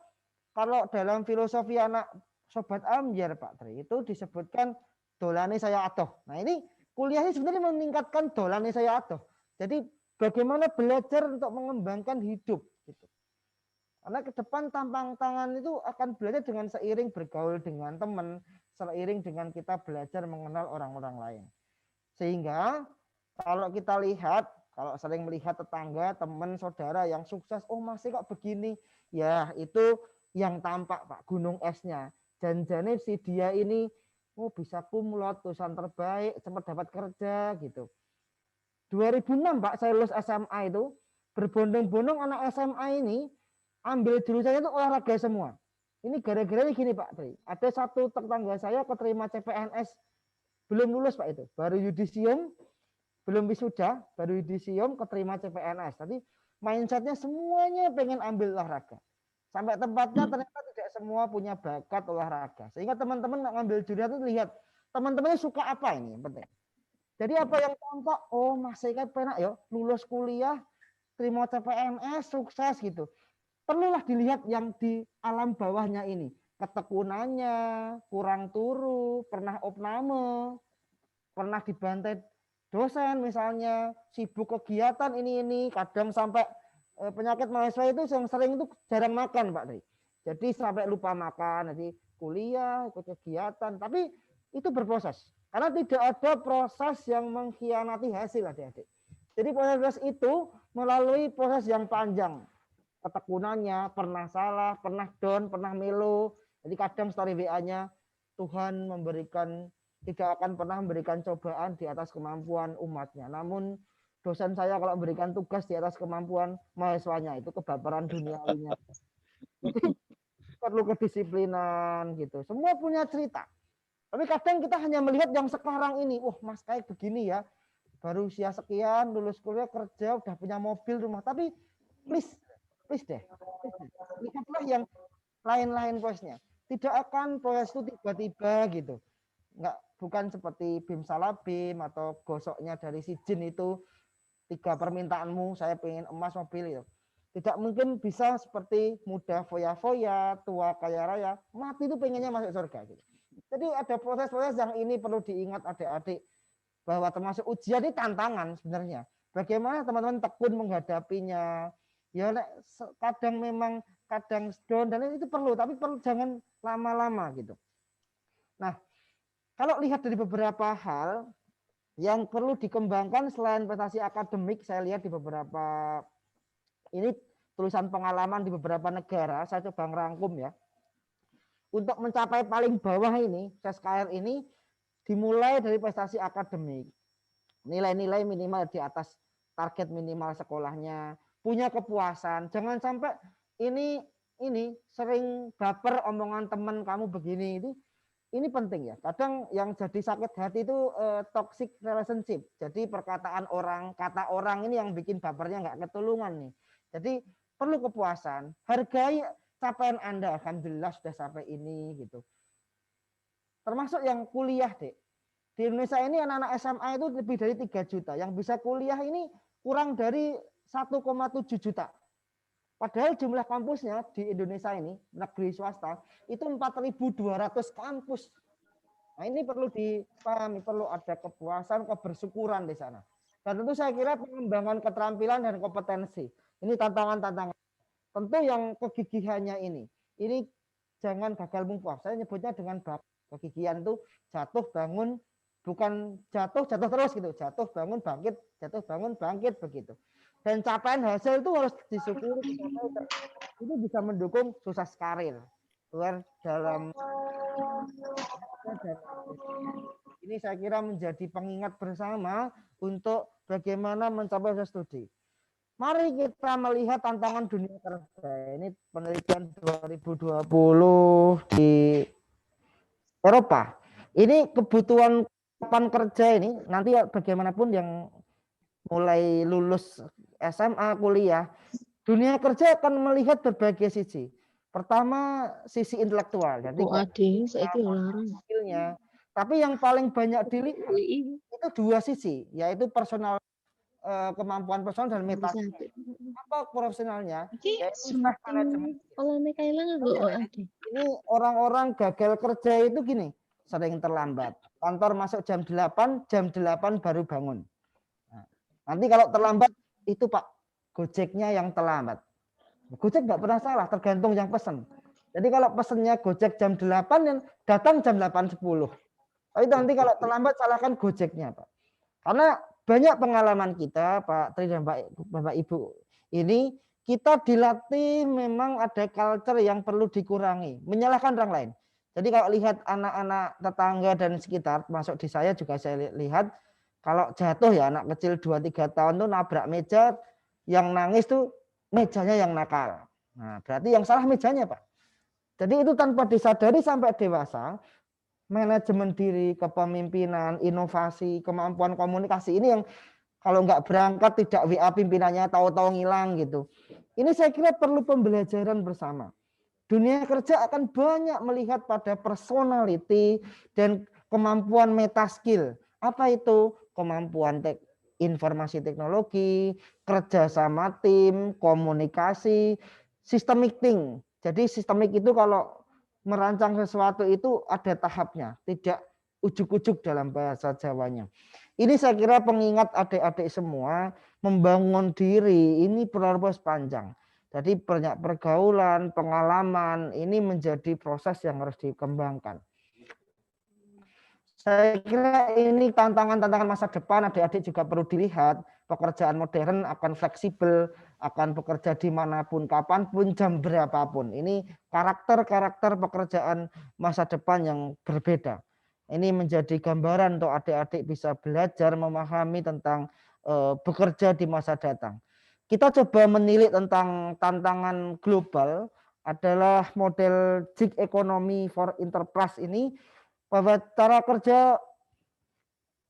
kalau dalam filosofi anak Sobat Ambyar Pak Tri itu disebutkan dolane saya atoh. Nah ini kuliah ini sebenarnya meningkatkan dolane saya atoh. Jadi bagaimana belajar untuk mengembangkan hidup gitu. Karena ke depan tampang tangan itu akan belajar dengan seiring bergaul dengan teman, seiring dengan kita belajar mengenal orang-orang lain. Sehingga kalau kita lihat, kalau sering melihat tetangga, teman, saudara yang sukses, oh masih kok begini, ya itu yang tampak Pak, gunung esnya. Janjane si dia ini, oh bisa kumlot, tulisan terbaik, cepat dapat kerja gitu. 2006 Pak, saya lulus SMA itu, berbondong-bondong anak SMA ini, ambil jurusannya itu olahraga semua. Ini gara-gara gini Pak Tri, ada satu tetangga saya keterima CPNS, belum lulus Pak itu, baru yudisium, belum wisuda, baru yudisium, keterima CPNS. Tadi mindsetnya semuanya pengen ambil olahraga. Sampai tempatnya ternyata tidak semua punya bakat olahraga. Sehingga teman-teman ngambil jurusan itu lihat, teman-temannya suka apa ini yang penting. Jadi apa yang tampak, oh masih kan penak ya, lulus kuliah, terima CPNS, sukses gitu. Perlulah dilihat yang di alam bawahnya ini. Ketekunannya, kurang turu, pernah opname, pernah dibantai dosen misalnya, sibuk kegiatan ini, kadang sampai penyakit mahasiswa itu yang sering itu jarang makan Pak Tri. Jadi sampai lupa makan, jadi kuliah, ikut kegiatan, tapi itu berproses. Karena tidak ada proses yang mengkhianati hasil adik-adik. Jadi proses itu melalui proses yang panjang. Ketekunannya, pernah salah, pernah down, pernah melo. Jadi kadang story WA-nya, Tuhan memberikan, tidak akan pernah memberikan cobaan di atas kemampuan umatnya. Namun dosen saya kalau memberikan tugas di atas kemampuan mahasiswanya, itu kebaperan duniawinya. Jadi perlu kedisiplinan gitu. Semua punya cerita. Tapi kadang kita hanya melihat yang sekarang ini. Wah, Mas kayak begini ya. Baru usia sekian, lulus kuliah, kerja, udah punya mobil, rumah. Tapi please deh. Lihatlah yang lain-lain prosesnya. Tidak akan proses itu tiba-tiba gitu. Bukan seperti bim salah bim atau gosoknya dari si jin itu 3 permintaanmu, saya pengen emas mobil itu. Tidak mungkin bisa seperti muda foya-foya, tua kaya raya, mati itu pengennya masuk surga gitu. Jadi ada proses-proses yang ini perlu diingat adik-adik, bahwa termasuk ujian ini tantangan sebenarnya. Bagaimana teman-teman tekun menghadapinya. Ya kadang memang kadang down dan itu perlu, tapi perlu jangan lama-lama gitu. Nah, kalau lihat dari beberapa hal yang perlu dikembangkan selain prestasi akademik, saya lihat di beberapa ini tulisan pengalaman di beberapa negara, saya coba ngerangkum ya. Untuk mencapai paling bawah ini, SKR ini dimulai dari prestasi akademik. Nilai-nilai minimal di atas target minimal sekolahnya, punya kepuasan. Jangan sampai ini sering baper omongan teman kamu begini itu. Ini penting ya. Kadang yang jadi sakit hati itu toxic relationship. Jadi perkataan orang, kata orang ini yang bikin bapernya nggak ketulungan nih. Jadi perlu kepuasan. Hargai capaian Anda. Alhamdulillah sudah sampai ini gitu. Termasuk yang kuliah, Dek. Di Indonesia ini anak-anak SMA itu lebih dari 3 juta. Yang bisa kuliah ini kurang dari 1,7 juta. Padahal jumlah kampusnya di Indonesia ini, negeri swasta, itu 4.200 kampus. Nah ini perlu dipahami, perlu ada kepuasan, kebersyukuran di sana. Dan tentu saya kira pengembangan keterampilan dan kompetensi. Ini tantangan-tantangan. Tentu yang kegigihannya ini jangan gagal mumpuh. Saya nyebutnya dengan bab. Kegigihan itu jatuh bangun, bukan jatuh terus gitu. Jatuh bangun bangkit, jatuh bangun bangkit begitu. Dan capaian hasil itu harus disyukuri. Itu bisa mendukung sukses karir. Dalam ini saya kira menjadi pengingat bersama untuk bagaimana mencapai studi. Mari kita melihat tantangan dunia kerja. Ini penelitian 2020 di Eropa. Ini kebutuhan lapangan kerja ini nanti bagaimanapun yang mulai lulus SMA, kuliah, dunia kerja akan melihat berbagai sisi. Pertama, sisi intelektual. Jadi skillnya. Tapi yang paling banyak dilihat itu 2 sisi, yaitu personal, kemampuan personal dan meta. Apa profesionalnya? Yaitu manajemen. Ini orang-orang gagal kerja itu gini, sering terlambat. Kantor masuk jam 8 baru bangun. Nanti kalau terlambat itu Pak, Gojeknya yang terlambat. Gojek nggak pernah salah, tergantung yang pesan. Jadi kalau pesennya Gojek jam 8 yang datang jam 8.10. Tapi nanti kalau terlambat salahkan Gojeknya Pak. Karena banyak pengalaman kita Pak Tri dan Bapak Ibu ini kita dilatih memang ada culture yang perlu dikurangi, menyalahkan orang lain. Jadi kalau lihat anak-anak tetangga dan sekitar, masuk di saya juga saya lihat kalau jatuh ya anak kecil 2-3 tahun tuh nabrak meja, yang nangis tuh mejanya yang nakal. Nah, berarti yang salah mejanya, Pak. Jadi itu tanpa disadari sampai dewasa, manajemen diri, kepemimpinan, inovasi, kemampuan komunikasi ini yang kalau nggak berangkat tidak WA pimpinannya tahu-tahu ngilang gitu. Ini saya kira perlu pembelajaran bersama. Dunia kerja akan banyak melihat pada personality dan kemampuan meta skill. Apa itu? Kemampuan informasi teknologi, kerja sama tim, komunikasi, systemic think. Jadi sistemik itu kalau merancang sesuatu itu ada tahapnya, tidak ujuk-ujuk dalam bahasa Jawanya. Ini saya kira pengingat adik-adik semua, membangun diri ini proses panjang. Jadi banyak pergaulan, pengalaman, ini menjadi proses yang harus dikembangkan. Saya kira ini tantangan-tantangan masa depan, adik-adik juga perlu dilihat. Pekerjaan modern akan fleksibel, akan bekerja dimanapun, kapanpun, jam berapapun. Ini karakter-karakter pekerjaan masa depan yang berbeda. Ini menjadi gambaran untuk adik-adik bisa belajar memahami tentang bekerja di masa datang. Kita coba menilik tentang tantangan global adalah model gig economy for enterprise ini, bahwa cara kerja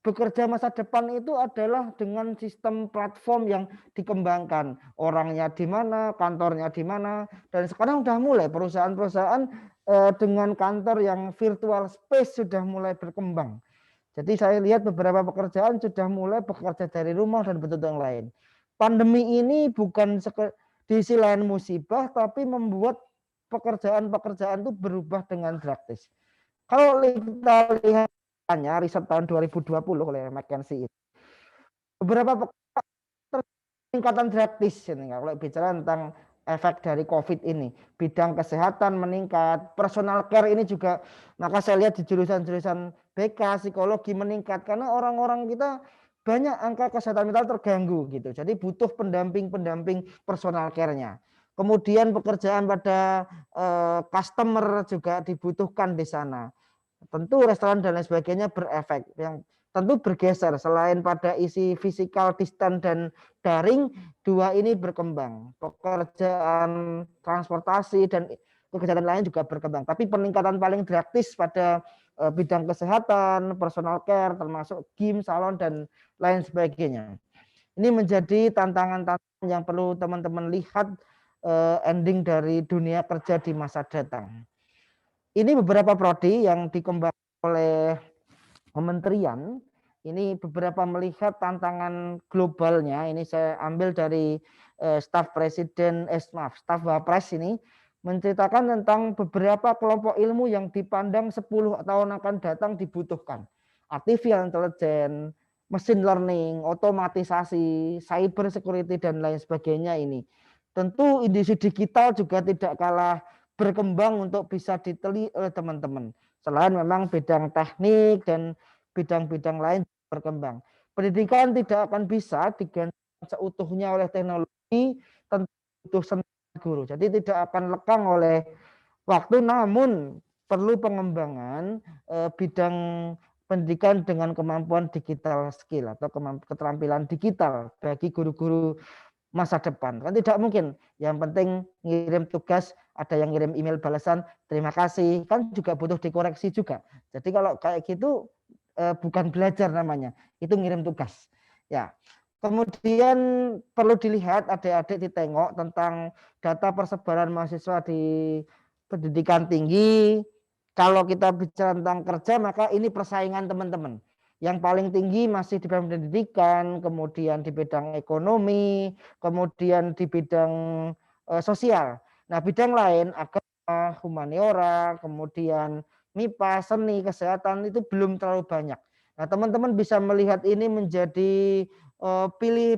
bekerja masa depan itu adalah dengan sistem platform yang dikembangkan. Orangnya di mana, kantornya di mana, dan sekarang sudah mulai perusahaan-perusahaan dengan kantor yang virtual space sudah mulai berkembang. Jadi saya lihat beberapa pekerjaan sudah mulai bekerja dari rumah dan bentuk yang lain. Pandemi ini bukan di sisi lain musibah, tapi membuat pekerjaan-pekerjaan itu berubah dengan drastis. Kalau kita lihat riset tahun 2020 oleh McKinsey, beberapa peningkatan drastis ini kalau bicara tentang efek dari COVID ini. Bidang kesehatan meningkat, personal care ini juga, maka saya lihat di jurusan-jurusan BK, psikologi meningkat karena orang-orang kita banyak angka kesehatan mental terganggu gitu. Jadi butuh pendamping personal care-nya. Kemudian pekerjaan pada customer juga dibutuhkan di sana. Tentu restoran dan lain sebagainya berefek, yang tentu bergeser selain pada isi physical distance dan daring, dua ini berkembang. Pekerjaan transportasi dan kegiatan lain juga berkembang. Tapi peningkatan paling drastis pada bidang kesehatan, personal care, termasuk gym, salon dan lain sebagainya. Ini menjadi tantangan-tantangan yang perlu teman-teman lihat ending dari dunia kerja di masa datang. Ini beberapa prodi yang dikembangkan oleh kementerian. Ini beberapa melihat tantangan globalnya. Ini saya ambil dari staf presiden, staf Wapres ini menceritakan tentang beberapa kelompok ilmu yang dipandang 10 tahun akan datang dibutuhkan. Artificial intelligence, machine learning, otomatisasi, cyber security dan lain sebagainya ini. Tentu industri digital juga tidak kalah berkembang untuk bisa diteli oleh teman-teman. Selain memang bidang teknik dan bidang-bidang lain berkembang. Pendidikan tidak akan bisa digantikan seutuhnya oleh teknologi, tentu butuh sentuhan guru. Jadi tidak akan lekang oleh waktu, namun perlu pengembangan bidang pendidikan dengan kemampuan digital skill atau keterampilan digital bagi guru-guru masa depan. Kan tidak mungkin yang penting ngirim tugas, ada yang ngirim email balasan terima kasih, kan juga butuh dikoreksi juga. Jadi kalau kayak gitu bukan belajar namanya, itu ngirim tugas. Ya. Kemudian perlu dilihat adik-adik ditengok tentang data persebaran mahasiswa di pendidikan tinggi. Kalau kita bicara tentang kerja, maka ini persaingan teman-teman. Yang paling tinggi masih di bidang pendidikan, kemudian di bidang ekonomi, kemudian di bidang sosial. Nah, bidang lain agama, humaniora, kemudian MIPA, seni, kesehatan itu belum terlalu banyak. Nah, teman-teman bisa melihat ini menjadi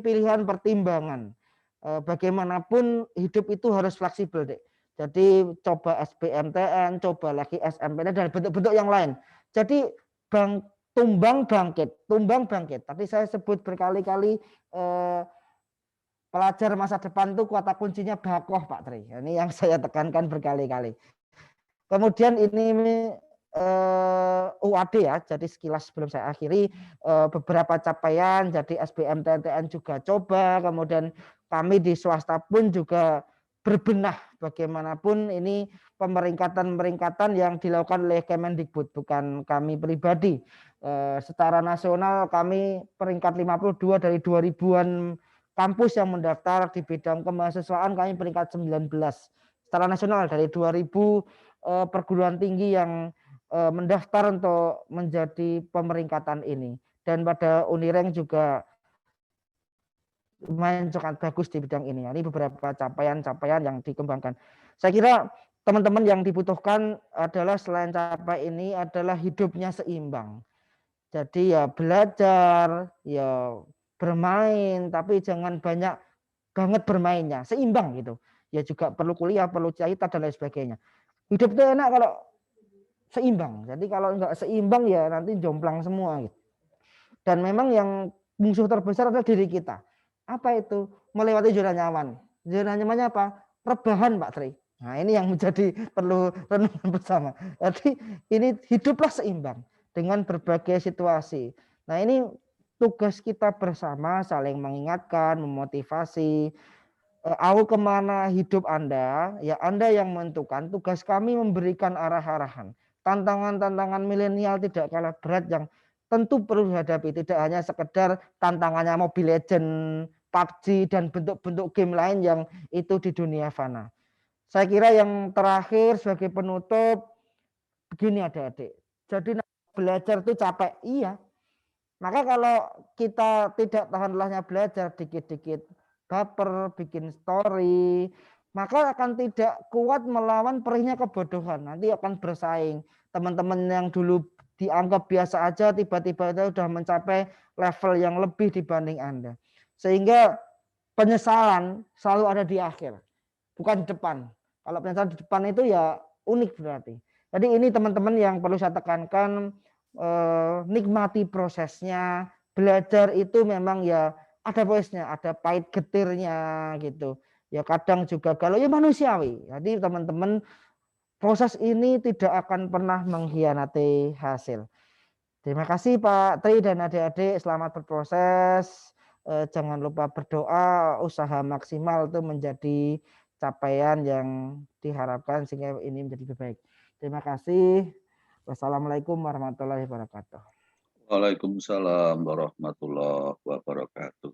pilihan pertimbangan. Bagaimanapun hidup itu harus fleksibel, Dek. Jadi coba SBMTN, coba lagi SMPTN dan bentuk-bentuk yang lain. Jadi tumbang bangkit. Tadi saya sebut berkali-kali pelajar masa depan itu kata kuncinya bakoh, Pak Tri. Ini yang saya tekankan berkali-kali. Kemudian ini UAD ya, jadi sekilas sebelum saya akhiri beberapa capaian, jadi SBMTN juga coba, kemudian kami di swasta pun juga berbenah bagaimanapun ini pemeringkatan yang dilakukan oleh Kemendikbud, bukan kami pribadi. Secara nasional kami peringkat 52 dari 2000-an kampus yang mendaftar di bidang kemahasiswaan, kami peringkat 19. Secara nasional dari 2000 perguruan tinggi yang mendaftar untuk menjadi pemeringkatan ini. Dan pada Unireng juga lumayan sangat bagus di bidang ini. Ini beberapa capaian-capaian yang dikembangkan. Saya kira teman-teman yang dibutuhkan adalah selain capai ini adalah hidupnya seimbang. Jadi ya belajar, ya bermain, tapi jangan banyak banget bermainnya, seimbang gitu. Ya juga perlu kuliah, perlu cerita dan lain sebagainya. Hidup itu enak kalau seimbang. Jadi kalau enggak seimbang ya nanti jomplang semua gitu. Dan memang yang musuh terbesar adalah diri kita. Apa itu? Melewati zona nyaman. Zona nyamannya apa? Rebahan, Pak Tri. Nah, ini yang menjadi perlu renungan bersama. Jadi ini hiduplah seimbang dengan berbagai situasi. Nah, ini tugas kita bersama, saling mengingatkan, memotivasi. Aku kemana hidup Anda, ya Anda yang menentukan. Tugas kami memberikan arah-arahan. Tantangan-tantangan milenial tidak kalah berat yang tentu perlu dihadapi. Tidak hanya sekedar tantangannya Mobile Legends, PUBG, dan bentuk-bentuk game lain yang itu di dunia fana. Saya kira yang terakhir sebagai penutup, begini adik-adik. Jadi belajar itu capek, iya. Maka kalau kita tidak tahan lelahnya belajar, dikit-dikit baper, bikin story, maka akan tidak kuat melawan perihnya kebodohan. Nanti akan bersaing. teman-teman yang dulu dianggap biasa aja tiba-tiba itu sudah mencapai level yang lebih dibanding Anda. Sehingga penyesalan selalu ada di akhir, bukan di depan. Kalau penyesalan di depan itu ya unik berarti. Jadi ini teman-teman yang perlu saya tekankan, nikmati prosesnya. Belajar itu memang ya ada prosesnya, ada pahit getirnya gitu. Ya kadang juga kalau ya manusiawi. Jadi teman-teman, proses ini tidak akan pernah mengkhianati hasil. Terima kasih Pak Tri dan adik-adik, selamat berproses. Jangan lupa berdoa, usaha maksimal itu menjadi capaian yang diharapkan sehingga ini menjadi lebih baik. Terima kasih. Wassalamualaikum warahmatullahi wabarakatuh. Waalaikumsalam warahmatullahi wabarakatuh.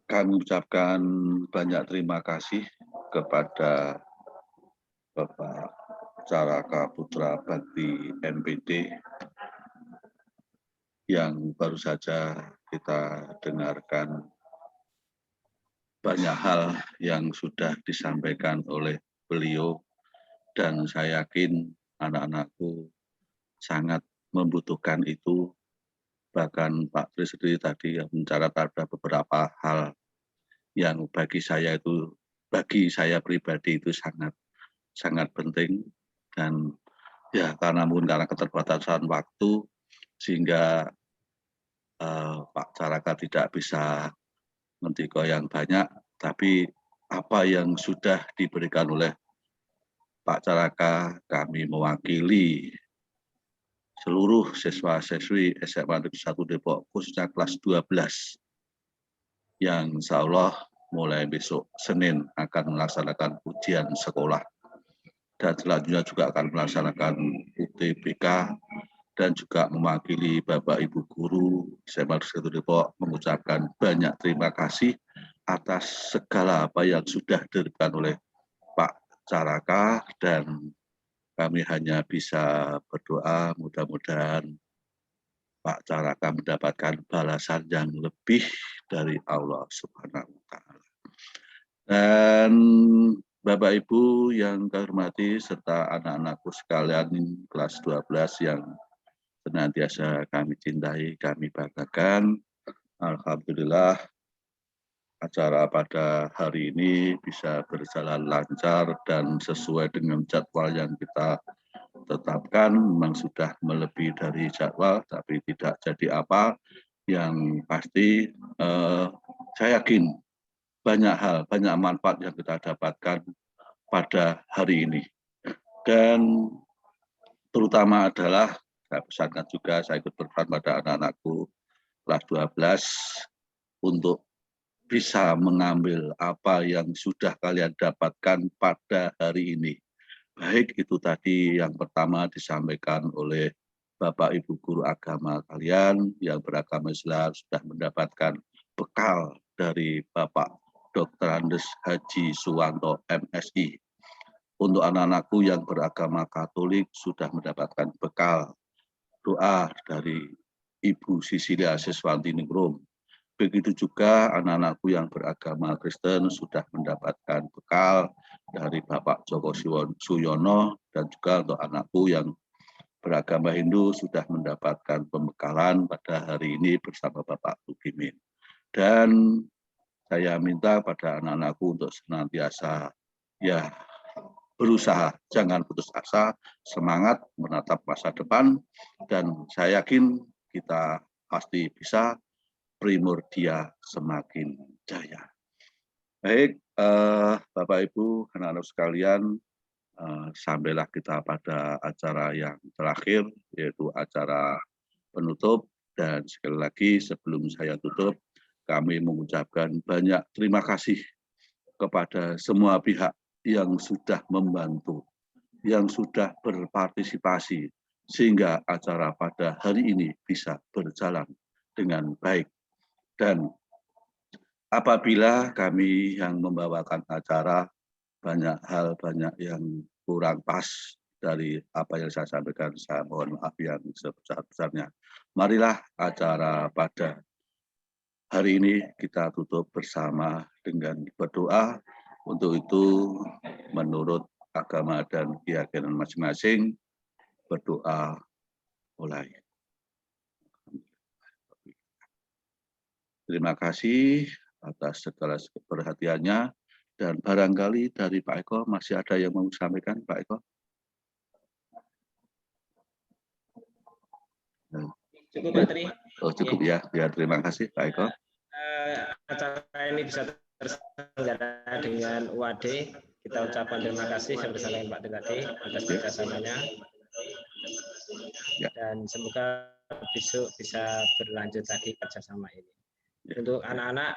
Kami ucapkan banyak terima kasih kepada Bapak Caraka Putra Bakti MPD yang baru saja kita dengarkan banyak hal yang sudah disampaikan oleh beliau, dan saya yakin anak-anakku sangat membutuhkan itu. Bahkan Pak Tri sendiri tadi yang mencatat ada beberapa hal yang bagi saya pribadi itu sangat penting, dan ya karena keterbatasan waktu sehingga Pak Caraka tidak bisa mentiko yang banyak, tapi apa yang sudah diberikan oleh Pak Caraka, kami mewakili seluruh siswa-siswi SMA Negeri 1 Depok, khususnya kelas 12, yang insya Allah mulai besok Senin akan melaksanakan ujian sekolah. Dan selanjutnya juga akan melaksanakan UTBK, dan juga mewakili Bapak Ibu Guru SMA Negeri 1 Depok mengucapkan banyak terima kasih atas segala apa yang sudah diberikan oleh Pak Caraka, dan kami hanya bisa berdoa mudah-mudahan Pak Caraka mendapatkan balasan yang lebih dari Allah Subhanahu wa Ta'ala. Dan Bapak Ibu yang kami hormati serta anak-anakku sekalian kelas 12 yang senantiasa kami cintai, kami banggakan. Alhamdulillah acara pada hari ini bisa berjalan lancar dan sesuai dengan jadwal yang kita tetapkan. Memang sudah melebihi dari jadwal, tapi tidak jadi apa. Yang pasti saya yakin banyak hal, banyak manfaat yang kita dapatkan pada hari ini. Dan terutama adalah saya pesankan juga, saya ikut berperan pada anak-anakku kelas 12 untuk bisa mengambil apa yang sudah kalian dapatkan pada hari ini. Baik itu tadi yang pertama disampaikan oleh Bapak Ibu Guru Agama kalian yang beragama Islam sudah mendapatkan bekal dari Bapak Dr. Andes Haji Suwanto MSI. Untuk anak-anakku yang beragama Katolik sudah mendapatkan bekal doa dari Ibu Sisilia Siswanti Ningrum. Begitu juga anak-anakku yang beragama Kristen sudah mendapatkan bekal dari Bapak Joko Suyono, dan juga untuk anakku yang beragama Hindu sudah mendapatkan pembekalan pada hari ini bersama Bapak Tugimin. Dan saya minta pada anak-anakku untuk senantiasa ya berusaha, jangan putus asa, semangat menatap masa depan, dan saya yakin kita pasti bisa, Primordia semakin jaya. Baik, Bapak Ibu, anak-anak sekalian, sampailah kita pada acara yang terakhir, yaitu acara penutup. Dan sekali lagi sebelum saya tutup, kami mengucapkan banyak terima kasih kepada semua pihak yang sudah membantu, yang sudah berpartisipasi, sehingga acara pada hari ini bisa berjalan dengan baik. Dan apabila kami yang membawakan acara banyak hal, banyak yang kurang pas dari apa yang saya sampaikan, saya mohon maaf yang sebesar-besarnya. Marilah acara pada hari ini kita tutup bersama dengan berdoa. Untuk itu, menurut agama dan keyakinan masing-masing. Berdoa mulai. Terima kasih atas segala perhatiannya, dan barangkali dari Pak Eko masih ada yang mau sampaikan, Pak Eko. Cukup Pak Tri. Oh, cukup ya. Ya, terima kasih Pak Eko. Acara ini bisa terselenggara dengan UAD. Kita ucapkan terima kasih bersama dengan Pak Tri atas kerjasamanya. Ya. Dan semoga besok bisa berlanjut lagi kerjasama ini. Ya. Untuk anak-anak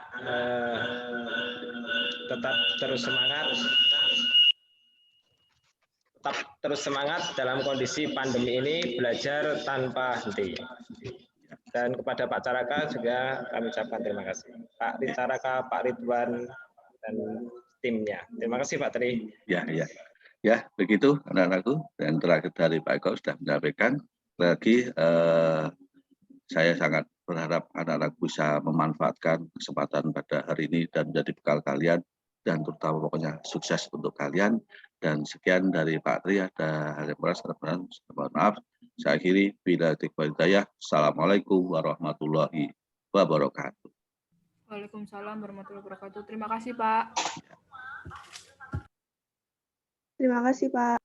tetap terus semangat dalam kondisi pandemi ini, belajar tanpa henti. Dan kepada Pak Caraka juga kami ucapkan terima kasih. Pak Caraka, Pak Ridwan, dan timnya. Terima kasih Pak Tri. Ya, begitu anak-anakku. Dan terakhir dari Pak Eko sudah menyampaikan. Lagi saya sangat berharap anak-anak bisa memanfaatkan kesempatan pada hari ini dan menjadi bekal kalian, dan terutama pokoknya sukses untuk kalian. Dan sekian dari Pak Tri, ada hal yang merasa mohon maaf. Saya akhiri, bila hidayah. Assalamualaikum warahmatullahi wabarakatuh. Waalaikumsalam warahmatullahi wabarakatuh. Terima kasih Pak. Terima kasih Pak.